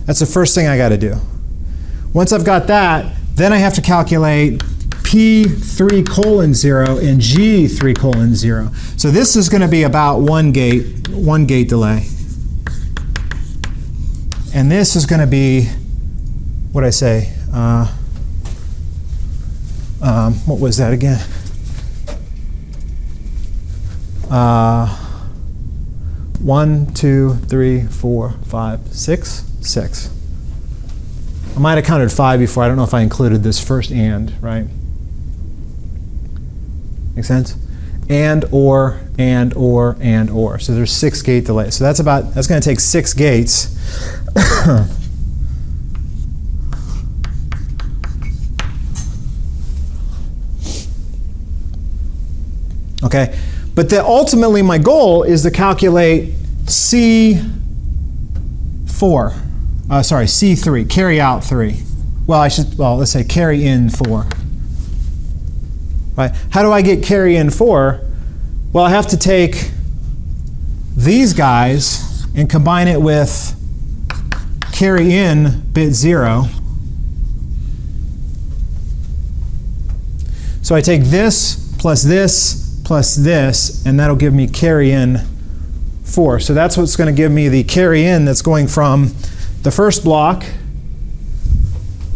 A: That's the first thing I got to do. Once I've got that, then I have to calculate P3 colon 0 and G3 colon 0. So this is going to be about one gate delay. And this is going to be, what did I say? What was that again? 1, 2, 3, 4, 5, 6, 6. I might have counted 5 before. I don't know if I included this first and, right? Make sense? And or. So there's 6 gate delays. So that's going to take 6 gates. Okay, but ultimately my goal is to calculate C3, carry out 3. Well, let's say carry in 4. Right? How do I get carry in 4? Well, I have to take these guys and combine it with carry in bit 0. So I take this plus this plus this, and that'll give me carry in 4. So that's what's going to give me the carry in that's going from the first block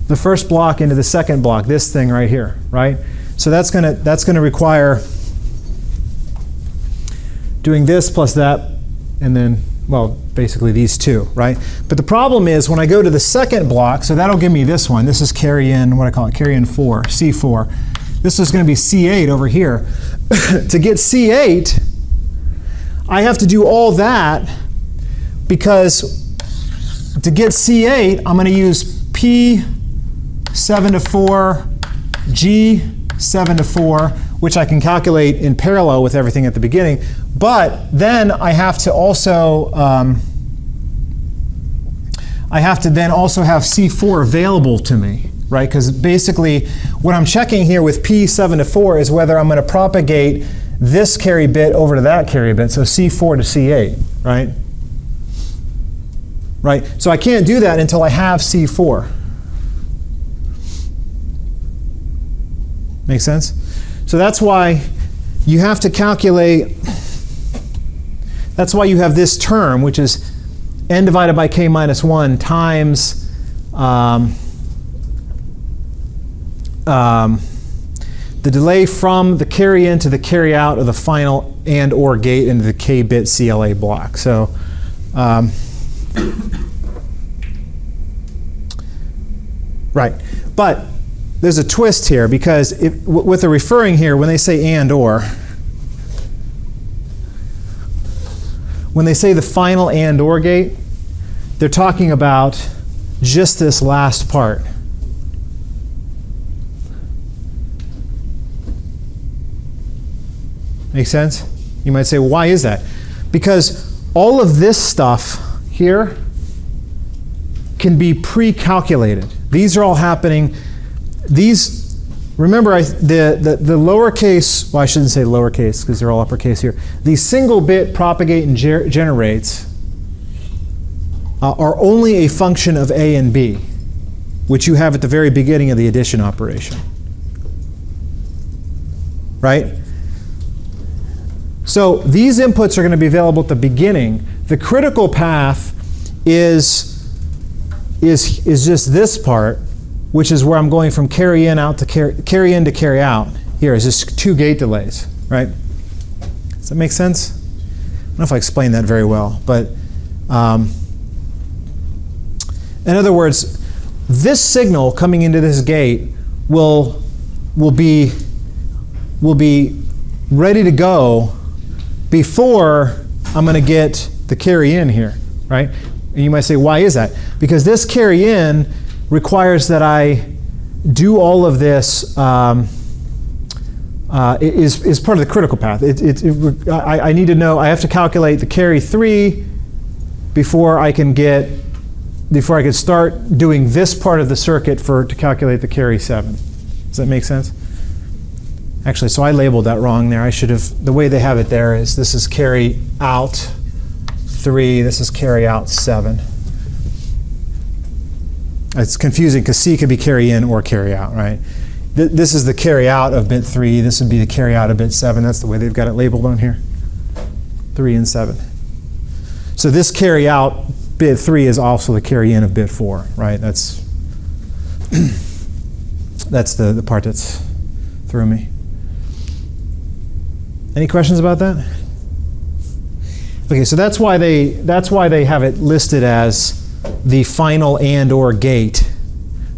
A: into the second block, this thing right here, right? So that's going to require doing this plus that, and then, well, basically these two, right? But the problem is when I go to the second block, so that'll give me this one. This is carry in, what I call it, carry in 4, C4. This is going to be C8 over here. To get C8, I have to do all that because to get C8, I'm going to use P7 to 4, G7 to 4, which I can calculate in parallel with everything at the beginning. But then I have to also have C4 available to me, right? Because basically what I'm checking here with P7 to 4 is whether I'm going to propagate this carry bit over to that carry bit, so C4 to C8, right? Right? So I can't do that until I have C4. Make sense? So that's why you have to calculate, that's why you have this term, which is n divided by k minus 1 times the delay from the carry in to the carry out of the final and or gate into the k-bit CLA block. So right, but there's a twist here because with the referring here, when they say and or, when they say the final and or gate, they're talking about just this last part. Make sense? You might say, well, why is that? Because all of this stuff here can be pre-calculated. These are all happening. These, remember, the lowercase, well, I shouldn't say lowercase because they're all uppercase here. These single bit propagate and generates are only a function of A and B, which you have at the very beginning of the addition operation. Right? So these inputs are going to be available at the beginning. The critical path is just this part, which is where I'm going from carry in out to carry in to carry out. Here is just 2 gate delays, right? Does that make sense? I don't know if I explained that very well, but in other words, this signal coming into this gate will be ready to go before I'm going to get the carry in here, right? And you might say, why is that? Because this carry in requires that I do all of this, is part of the critical path. I need to know, I have to calculate the carry 3 before I can start doing this part of the circuit to calculate the carry 7. Does that make sense? Actually, so I labeled that wrong there. I should have, the way they have it there is this is carry out 3, this is carry out 7. It's confusing because C could be carry in or carry out, right? This is the carry out of bit 3, this would be the carry out of bit 7. That's the way they've got it labeled on here. 3 and 7. So this carry out bit 3 is also the carry in of bit 4, right? That's the part that's threw me. Any questions about that? Okay, so that's why they have it listed as the final and or gate,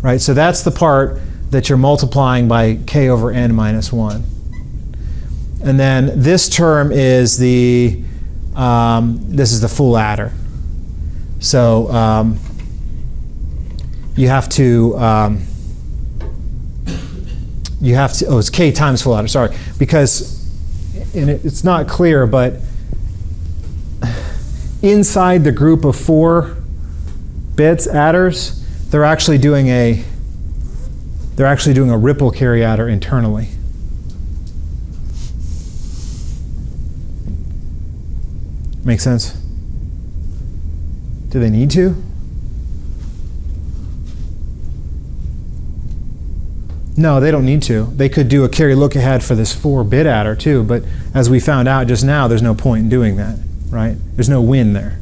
A: right? So that's the part that you're multiplying by k over n minus 1. And then this term is the this is the full adder. So you have to oh, it's k times full adder, sorry, because it's not clear, but inside the group of 4 bits adders, they're actually doing a ripple carry adder internally. Make sense? Do they need to? No, they don't need to. They could do a carry-look-ahead for this 4-bit adder too, but as we found out just now, there's no point in doing that, right? There's no win there,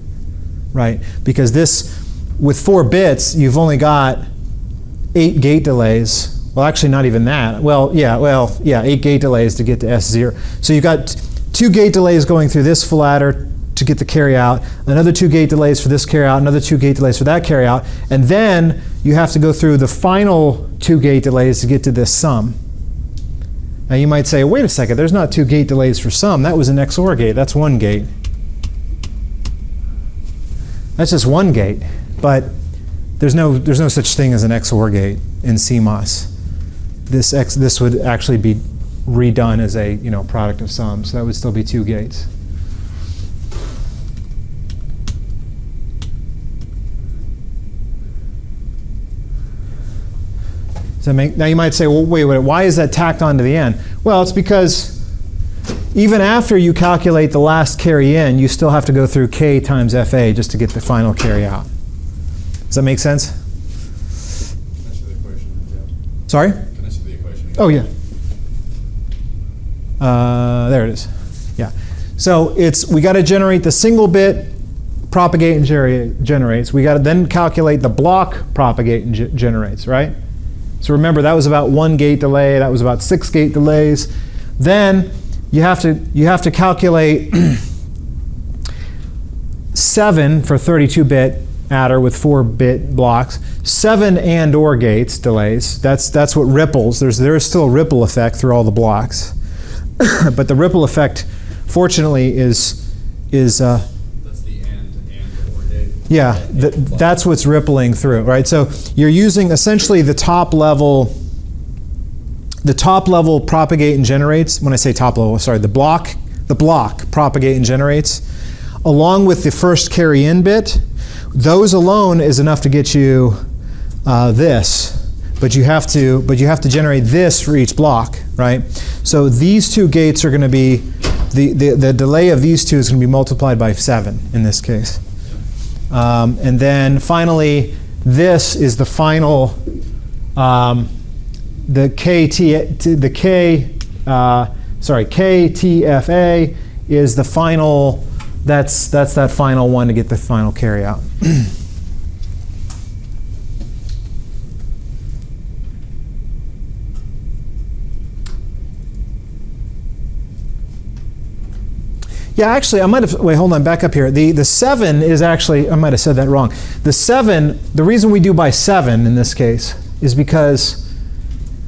A: right? Because this, with 4 bits, you've only got 8 gate delays. Well, actually, not even that. Well, 8 gate delays to get to S0. So you've got 2 gate delays going through this full adder to get the carry out, another 2 gate delays for this carry out, another 2 gate delays for that carry out, and then you have to go through the final 2 gate delays to get to this sum. Now you might say, wait a second, there's not 2 gate delays for sum. That was an XOR gate. That's 1 gate. That's just 1 gate, but there's no such thing as an XOR gate in CMOS. This would actually be redone as a product of sums. So that would still be 2 gates. Now you might say, well, wait, why is that tacked on to the end? Well, it's because even after you calculate the last carry in, you still have to go through k times FA just to get the final carry out. Does that make sense?
C: Can I see the equation again?
A: Sorry?
C: Can I see the equation again?
A: Oh, yeah. There it is. Yeah. So we got to generate the single bit propagate and generates. We got to then calculate the block propagate and generates, right? So remember, that was about 1 gate delay. That was about 6 gate delays. Then you have to calculate 7 for 32-bit adder with 4-bit blocks. 7 and/or gates delays. That's what ripples. There is still a ripple effect through all the blocks, but the ripple effect, fortunately, is
C: That's the and or gate.
A: yeah, that's what's rippling through, right? So you're using essentially the top level propagate and generates. When I say top level, sorry, the block propagate and generates, along with the first carry in bit. Those alone is enough to get you this, but you have to generate this for each block, right? So these 2 gates are going to be the delay of these 2 is going to be multiplied by 7 in this case. And then finally, this is the final, KTFA is the final, that's that final one to get the final carry out. Yeah, actually, I might have, wait, hold on, back up here. The 7 is actually, I might have said that wrong. The 7, the reason we do by 7 in this case is because,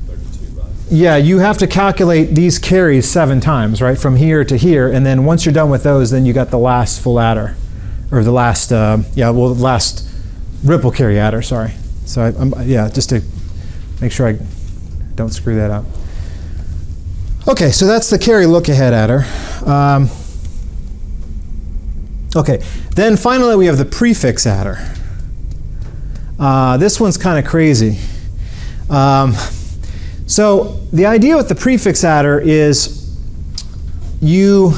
C: 32 by.
A: yeah, you have to calculate these carries 7 times, right, from here to here, and then once you're done with those, then you got the last full adder, or the last, the last ripple carry adder, sorry. So, just to make sure I don't screw that up. Okay, so that's the carry-look-ahead adder. Okay, then finally we have the prefix adder. This one's kind of crazy. So the idea with the prefix adder is you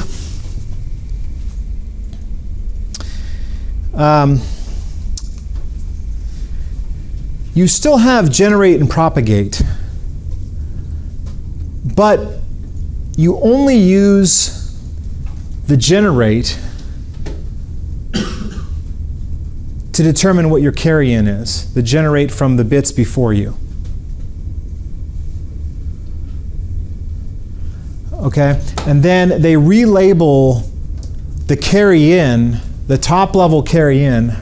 A: still have generate and propagate, but you only use the generate to determine what your carry-in is, the generate from the bits before you. Okay, and then they relabel the carry-in, the top-level carry-in.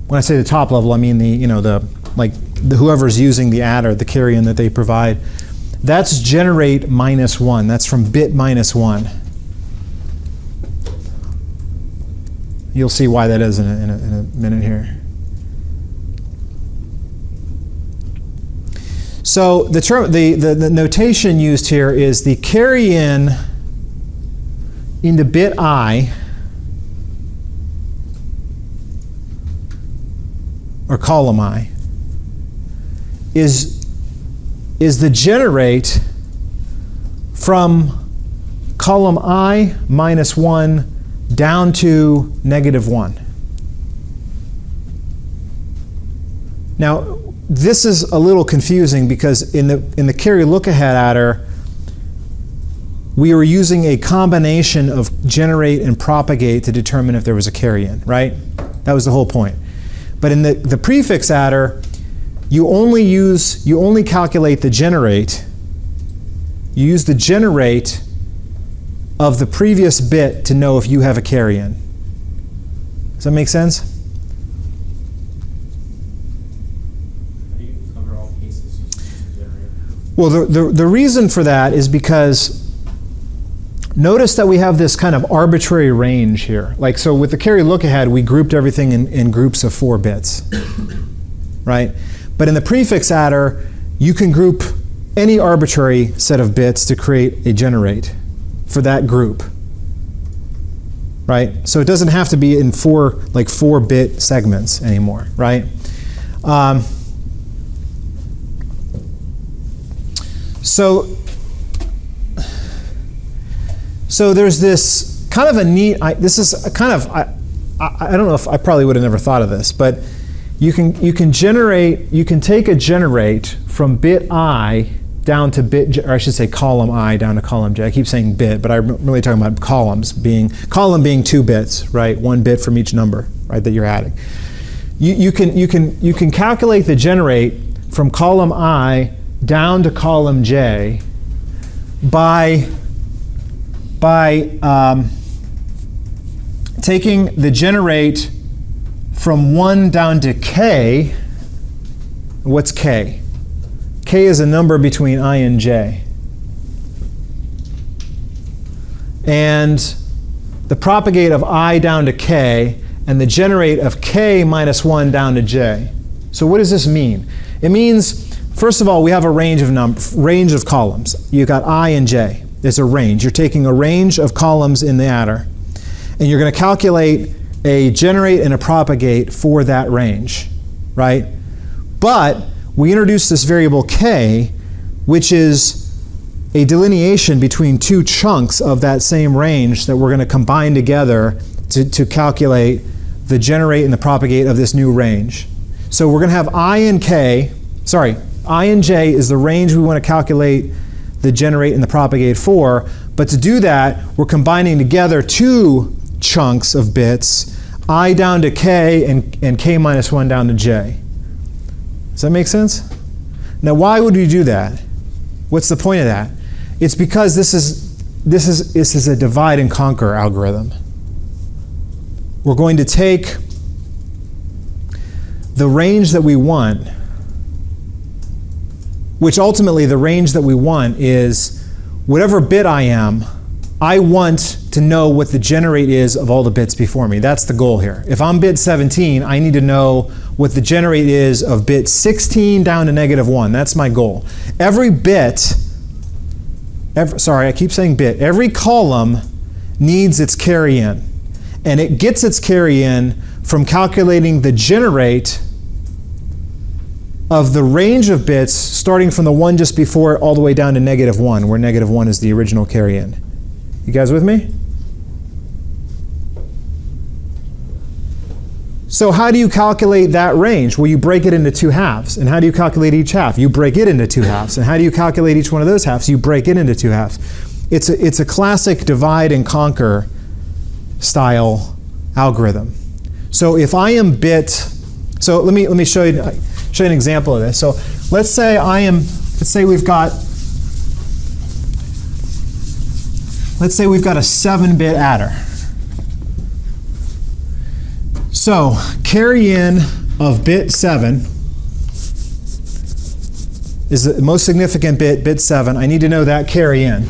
A: When I say the top level, I mean whoever's using the adder, the carry-in that they provide. That's generate minus 1. That's from bit minus 1. You'll see why that is in a minute here. So the notation used here is the carry in into bit I, or column I, is the generate from column I minus 1 down to negative 1. Now, this is a little confusing because in the Carry-Lookahead adder, we were using a combination of generate and propagate to determine if there was a carry-in, right? That was the whole point. But in the prefix adder, you only calculate the generate. You use the generate of the previous bit to know if you have a carry-in. Does that make sense?
B: How do you cover all cases using the generator?
A: Well, the reason for that is because notice that we have this kind of arbitrary range here. Like, so with the Carry-Lookahead, we grouped everything in groups of 4 bits, right? But in the prefix adder, you can group any arbitrary set of bits to create a generate for that group, right? So it doesn't have to be in 4-bit segments anymore, right? So there's this kind of a neat, I don't know if I probably would have never thought of this, but you can take a generate from bit I down to bit, or I should say column I down to column j. I keep saying bit, but I'm really talking about columns column being 2 bits, right? 1 bit from each number, right, that you're adding. You can calculate the generate from column I down to column j by taking the generate from 1 down to k. What's k? K is a number between I and j. And the propagate of I down to k, and the generate of k minus 1 down to j. So what does this mean? It means, first of all, we have a range of columns. You've got I and j. There's a range. You're taking a range of columns in the adder, and you're going to calculate a generate and a propagate for that range, right? But we introduced this variable k, which is a delineation between 2 chunks of that same range that we're going to combine together to calculate the generate and the propagate of this new range. So we're going to have I and j is the range we want to calculate the generate and the propagate for, but to do that, we're combining together 2 chunks of bits, I down to k and k minus 1 down to j. Does that make sense? Now, why would we do that? What's the point of that? It's because this is a divide and conquer algorithm. We're going to take the range that we want, which ultimately the range that we want is whatever bit I am, I want to know what the generate is of all the bits before me. That's the goal here. If I'm bit 17, I need to know what the generate is of bit 16 down to negative 1. That's my goal. Every column needs its carry-in. And it gets its carry-in from calculating the generate of the range of bits starting from the one just before it all the way down to negative 1, where negative 1 is the original carry-in. You guys with me? So how do you calculate that range? Well, you break it into 2 halves. And how do you calculate each half? You break it into 2 halves. And how do you calculate each one of those halves? You break it into 2 halves. It's a classic divide and conquer style algorithm. So if I am bit, so let me show you an example of this. So let's say we've got a 7-bit adder. So carry in of bit 7 is the most significant bit, bit 7. I need to know that carry in.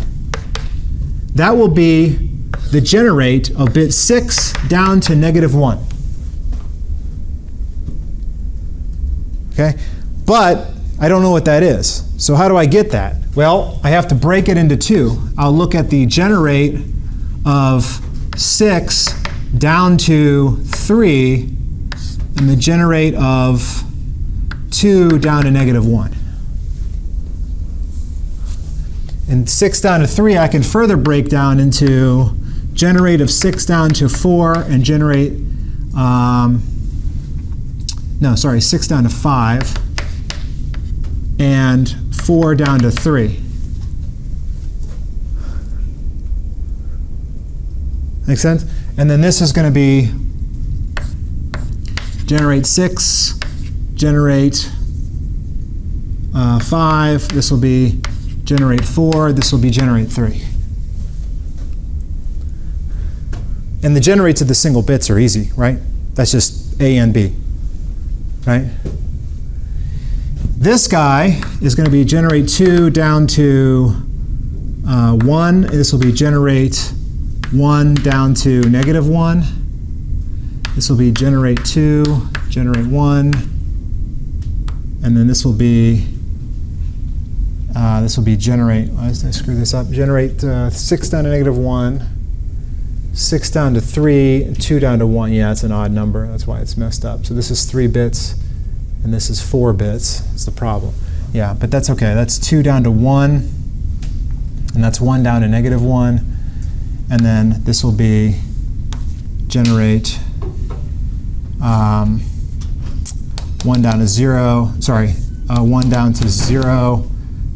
A: That will be the generate of bit 6 down to -1. Okay? But I don't know what that is. So how do I get that? Well, I have to break it into 2. I'll look at the generate of 6 down to 3 and the generate of 2 down to -1. And 6 down to 3 I can further break down into generate of 6 down to 4 and generate, 6 down to 5 and 4 down to 3. Make sense? And then this is going to be generate 6, generate 5, this will be generate 4, this will be generate 3. And the generates of the single bits are easy, right? That's just A and B, right? This guy is going to be generate 2 down to 1. This will be generate 1 down to -1. This will be generate 2, generate 1, and then this will be generate, why did I screw this up? Generate 6 down to -1, 6 down to 3, and 2 down to 1. Yeah, it's an odd number. That's why it's messed up. So this is 3 bits, and this is 4 bits. That's the problem. Yeah, but that's okay. That's 2 down to 1, and that's 1 down to -1. And then this will be generate 1 down to 0. Sorry, 1 down to 0.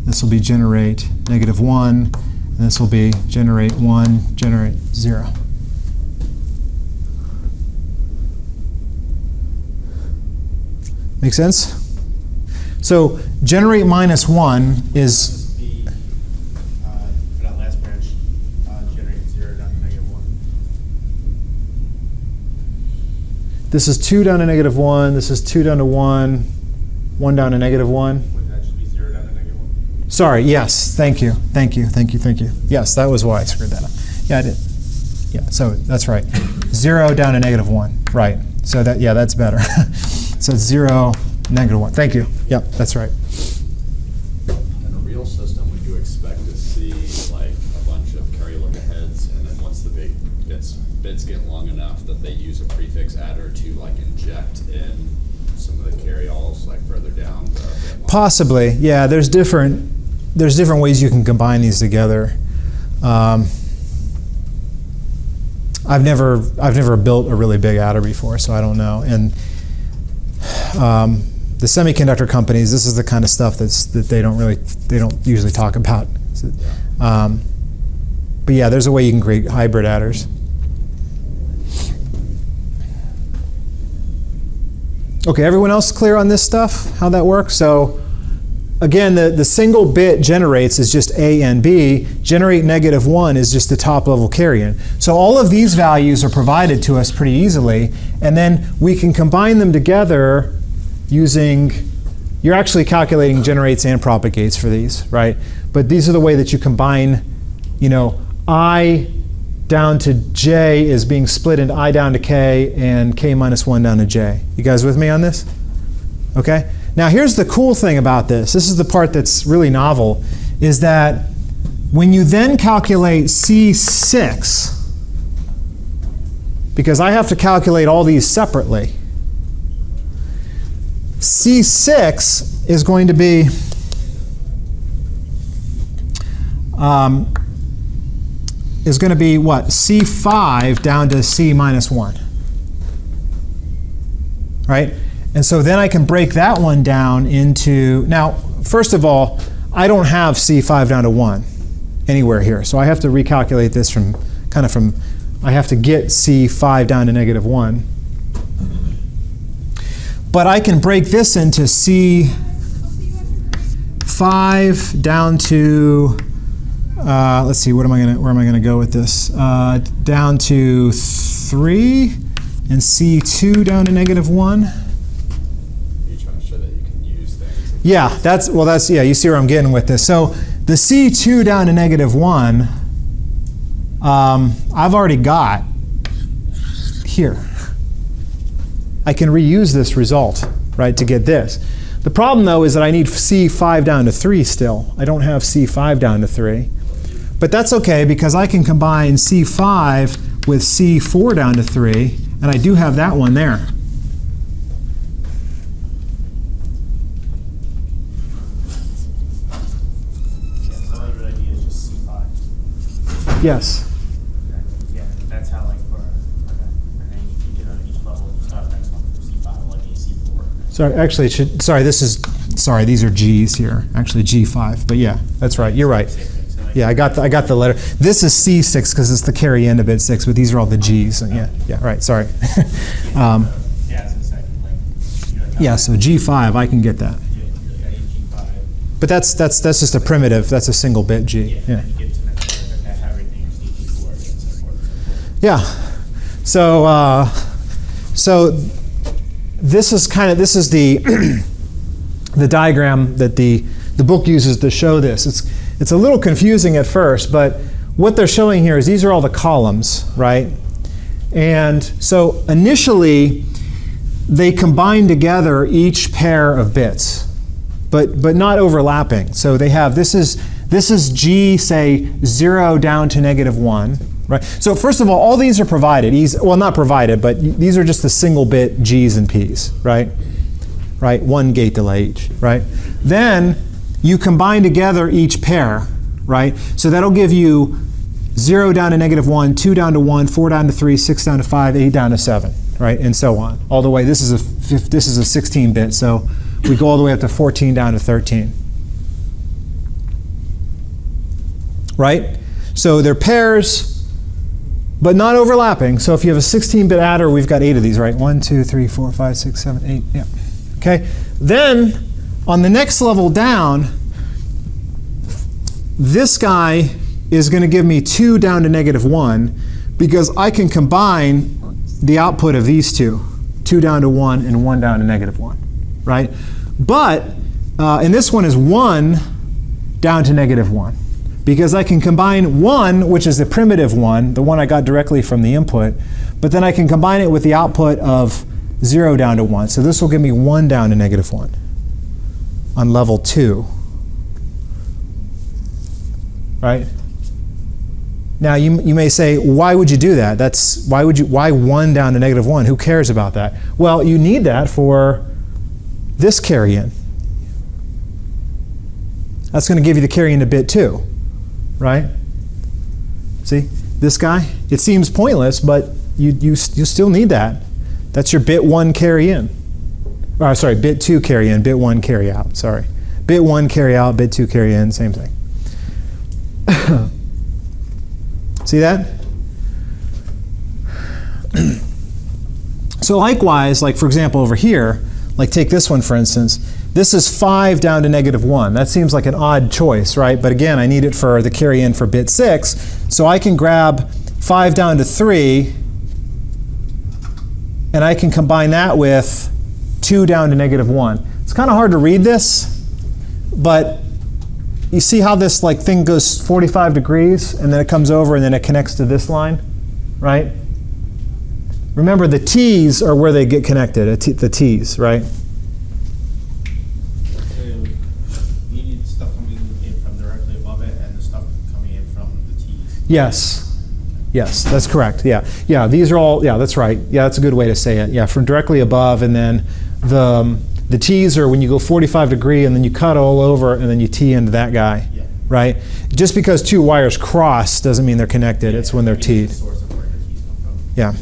A: This will be generate -1. And this will be generate 1, generate 0. Make sense? So generate -1 is
B: For that last branch, generate 0 down to -1.
A: this is 2 down to -1, this is 2 down to 1, 1 down to -1.
B: Wouldn't that just be 0 down to -1?
A: Sorry, yes, thank you. Yes, that was why I screwed that up. Yeah, I did. Yeah, so that's right. 0 down to -1, right. So that, yeah, that's better. So it's 0, -1. Thank you. Yep, that's right.
C: In a real system, would you expect to see like a bunch of carry-lookaheads, and then once the big bits get long enough that they use a prefix adder to like inject in some of the carry-alls like further down the bit line?
A: Possibly, yeah. There's different ways you can combine these together. I've never built a really big adder before, so I don't know. And the semiconductor companies, this is the kind of stuff that they don't usually talk about. But yeah, there's a way you can create hybrid adders. Okay, everyone else clear on this stuff? How that works? So again, the single bit generates is just A and B. Generate -1 is just the top level carry-in. So all of these values are provided to us pretty easily, and then we can combine them together using, you're actually calculating generates and propagates for these, right? But these are the way that you combine, I down to J is being split into I down to K and K minus 1 down to J. You guys with me on this? Okay? Now here's the cool thing about this. This is the part that's really novel, is that when you then calculate C6, because I have to calculate all these separately, C6 is going to be what? C5 down to C minus 1. Right? And so then I can break that one down into, now, first of all, I don't have C5 down to 1 anywhere here. So I have to recalculate this I have to get C5 down to -1. But I can break this into C5 down to, let's see, where am I gonna go with this? Down to 3, and C2 down to -1.
C: You're trying to show that you can use things
A: Yeah, yeah, you see where I'm getting with this. So the C2 down to -1, I've already got here. I can reuse this result, right, to get this. The problem, though, is that I need C5 down to 3 still. I don't have C5 down to 3. But that's okay, because I can combine C5 with C4 down to 3, and I do have that one there. Yes.
B: Yeah, that's how like for, and then you do it on each level, you start next one for C5, like C4.
A: Sorry, actually, it should, sorry, these are G's here. Actually, G5, but yeah, that's right. You're right. Yeah, I got the letter. This is C6 because it's the carry in to bit 6, but these are all the G's. Yeah, right. Sorry.
B: Yeah, it's a second.
A: Yeah, so G5, I can get that.
B: G5.
A: But that's just a primitive. That's a single bit G. Yeah.
B: And you get to have everything in C4 and so forth and so forth.
A: Yeah. So this is the the diagram that the book uses to show this. It's a little confusing at first, but what they're showing here is these are all the columns, right? And so initially they combine together each pair of bits, but not overlapping. So they have this is G, say 0 down to -1. Right. So first of all these are provided. Well, not provided, but these are just the single bit G's and P's, right? Right. 1 gate delay each, right? Then you combine together each pair, right? So that'll give you 0 down to -1, 2 down to 1, 4 down to 3, 6 down to 5, 8 down to 7, right? And so on. All the way. This is a 16 bit, so we go all the way up to 14 down to 13. Right? So they're pairs, but not overlapping. So if you have a 16-bit adder, we've got 8 of these, right? 1, 2, 3, 4, 5, 6, 7, 8. Yeah. Okay. Then on the next level down, this guy is going to give me 2 down to -1 because I can combine the output of these two, 2 down to 1 and 1 down to -1, right? But and this one is 1 down to -1. Because I can combine 1, which is the primitive one, the one I got directly from the input, but then I can combine it with the output of 0 down to 1. So this will give me 1 down to -1 on level 2. Right? Now you may say, why would you do that? Why 1 down to -1? Who cares about that? Well, you need that for this carry-in. That's going to give you the carry-in to bit 2. Right? See, this guy, it seems pointless, but you still need that. That's your bit 1 carry in. Sorry, bit 2 carry in, bit 1 carry out. Sorry. Bit 1 carry out, bit 2 carry in, same thing. See that? So likewise, like for example over here, like take this one for instance, this is 5 down to -1. That seems like an odd choice, right? But again, I need it for the carry in for bit 6. So I can grab 5 down to 3, and I can combine that with 2 down to -1. It's kind of hard to read this, but you see how this like thing goes 45 degrees, and then it comes over, and then it connects to this line, right? Remember, the T's are where they get connected, the T's, right? Yes. Yes, that's correct. Yeah. Yeah, these are all, yeah, that's right. Yeah, that's a good way to say it. Yeah, from directly above, and then the T's are when you go 45 degree and then you cut all over and then you T into that guy. Yeah. Right? Just because 2 wires cross doesn't mean they're connected. Yeah, it's when they're T'd. Yeah.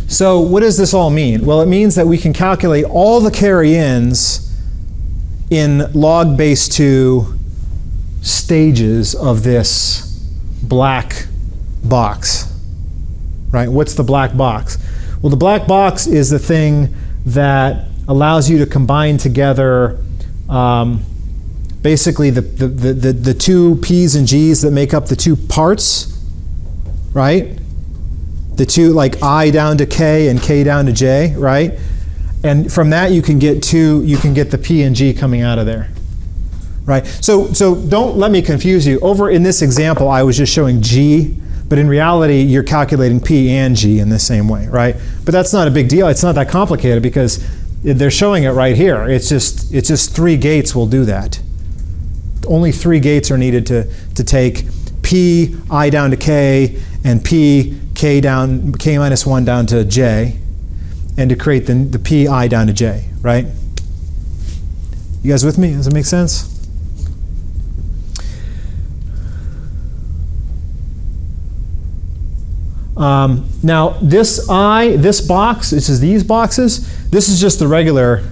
A: So what does this all mean? Well, it means that we can calculate all the carry-ins in log base 2 stages of this black box, right? What's the black box? Well, the black box is the thing that allows you to combine together basically the 2 P's and G's that make up the 2 parts, right? The 2, like I down to K and K down to J, right? And from that you can get the P and G coming out of there. Right? So don't let me confuse you. Over in this example, I was just showing G, but in reality, you're calculating P and G in the same way, right? But that's not a big deal. It's not that complicated because they're showing it right here. It's just 3 gates will do that. Only 3 gates are needed to take P, I down to K, and P, K minus 1 down to J, and to create the P, I down to J, right? You guys with me? Does it make sense? Now this box, this is these boxes, this is just the regular,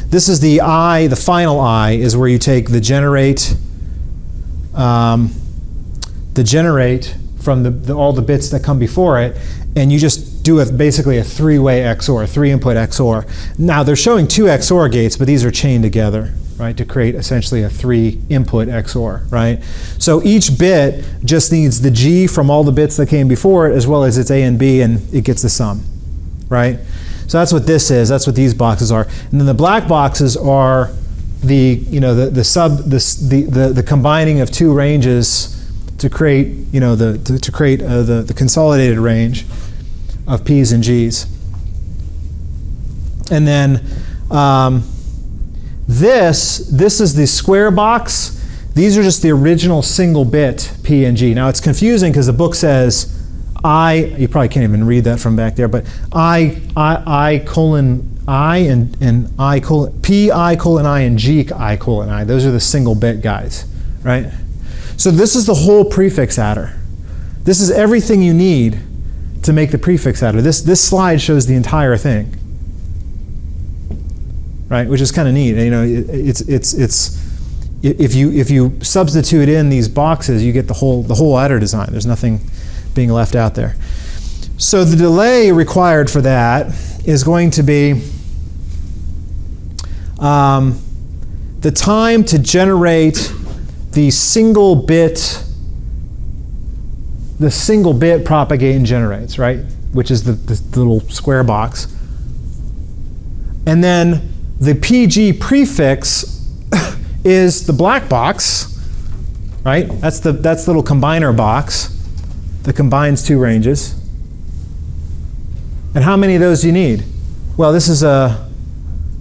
A: this is the I, the final I is where you take the generate from all the bits that come before it, and you just do basically a 3-way XOR, 3-input XOR. Now they're showing 2 XOR gates, but these are chained together, right, to create essentially a 3-input XOR, right? So each bit just needs the G from all the bits that came before it, as well as its A and B, and it gets the sum, right? So that's what this is. That's what these boxes are. And then the black boxes are the combining of 2 ranges to create the consolidated range of P's and G's. And then this is the square box. These are just the original single bit P and G. Now it's confusing because the book says you probably can't even read that from back there, but I colon I and I colon P I colon I and G I colon I. Those are the single bit guys, right? So this is the whole prefix adder. This is everything you need to make the prefix adder. This slide shows the entire thing, right? Which is kind of neat. You know, if you substitute in these boxes, you get the whole adder design. There's nothing being left out there. So the delay required for that is going to be the time to generate the single bit propagate and generates, right? Which is the little square box. And then the PG prefix is the black box, right? That's the little combiner box that combines 2 ranges. And how many of those do you need? Well, this is a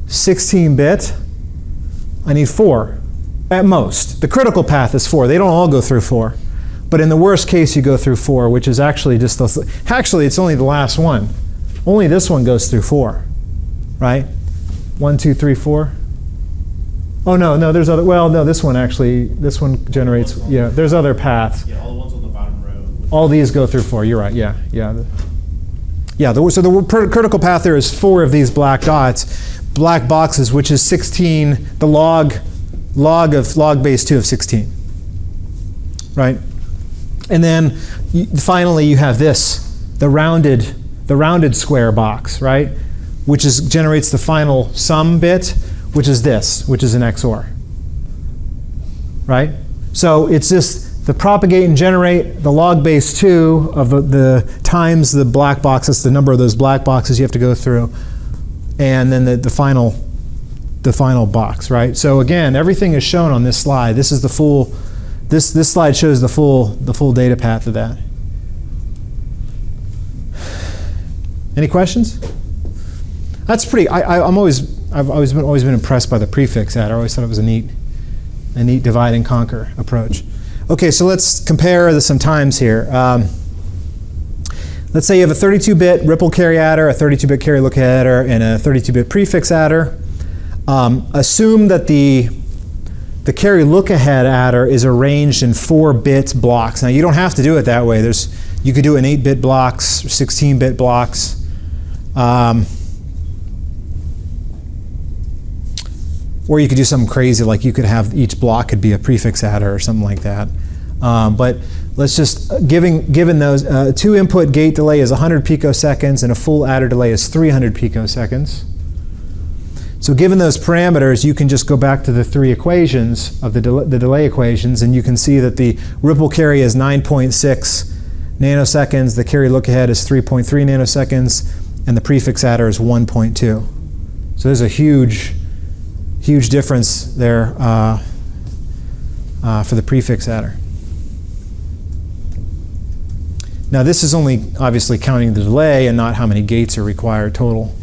A: 16-bit. I need 4 at most. The critical path is 4. They don't all go through 4. But in the worst case, you go through 4, which is actually just actually it's only the last one. Only this one goes through 4, right? 1, 2, 3, 4. Oh no, there's other. Well, no, this one generates. Yeah, there's other paths.
B: Yeah, all the ones on the bottom row.
A: All these go through 4. You're right. Yeah. So the critical path there is 4 of these black dots, black boxes, which is 16. The log base 2 of 16. Right. And then finally you have this, the rounded square box, right? Which generates the final sum bit, which is this, which is an XOR. Right? So it's just the propagate and generate, the log base 2 of the times the black box, that's the number of those black boxes you have to go through, and then the final box, right? So again, everything is shown on this slide. This is the full. This slide shows the full data path of that. Any questions? That's pretty. I've always been impressed by the prefix adder. I always thought it was a neat divide and conquer approach. Okay, so let's compare some times here. Let's say you have a 32-bit ripple carry adder, a 32-bit Carry-Lookahead adder, and a 32-bit prefix adder. Assume that the Carry-Lookahead adder is arranged in 4-bit blocks. Now you don't have to do it that way. You could do it in 8-bit blocks or 16-bit blocks. Or you could do something crazy, like you could have each block could be a prefix adder or something like that. But let's just, given those, 2-input gate delay is 100 picoseconds and a full adder delay is 300 picoseconds. So given those parameters, you can just go back to the three equations of the delay equations, and you can see that the ripple carry is 9.6 nanoseconds, the carry look ahead is 3.3 nanoseconds, and the prefix adder is 1.2. So there's a huge difference there for the prefix adder. Now this is only obviously counting the delay and not how many gates are required total.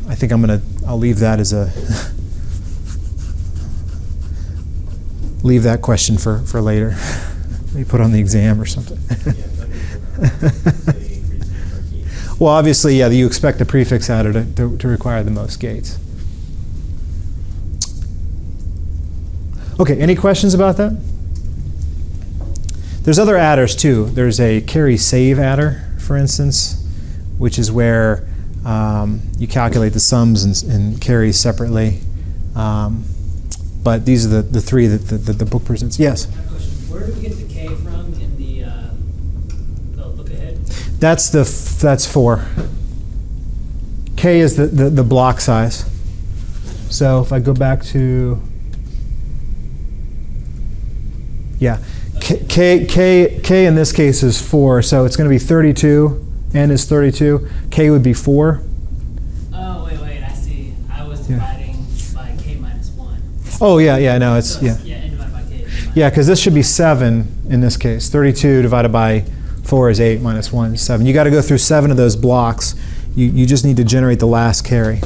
A: I think I'll leave that as a leave that question for later. Maybe put on the exam or something. Well, obviously, yeah, you expect the prefix adder to require the most gates. Okay, any questions about that? There's other adders too. There's a carry save adder, for instance, which is where you calculate the sums and carries separately. But these are the three that the book presents. Yes?
D: I have a question. Where do we get the K from in the look ahead?
A: That's 4. K is the block size. So if I go back to, yeah, K in this case is 4, so it's going to be 32. N is 32. K would be 4.
D: Oh, wait, I see. I was dividing by K minus 1.
A: Oh, yeah, no, it's,
D: So
A: yeah.
D: Yeah, N divided by K.
A: Yeah, because this should be 7 in this case. 32 divided by 4 is 8 minus 1 is 7. You got to go through 7 of those blocks. You just need to generate the last carry.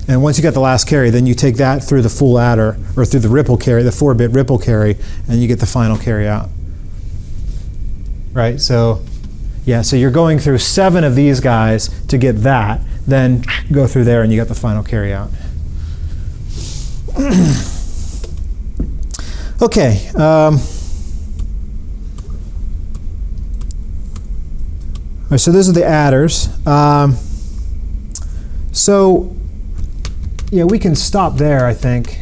A: And once you got the last carry, then you take that through the full adder, or through the ripple carry, the 4-bit ripple carry, and you get the final carry out. Right, so, yeah, so you're going through 7 of these guys to get that, then go through there and you got the final carry out. Okay. All right, so those are the adders. So, yeah, we can stop there, I think.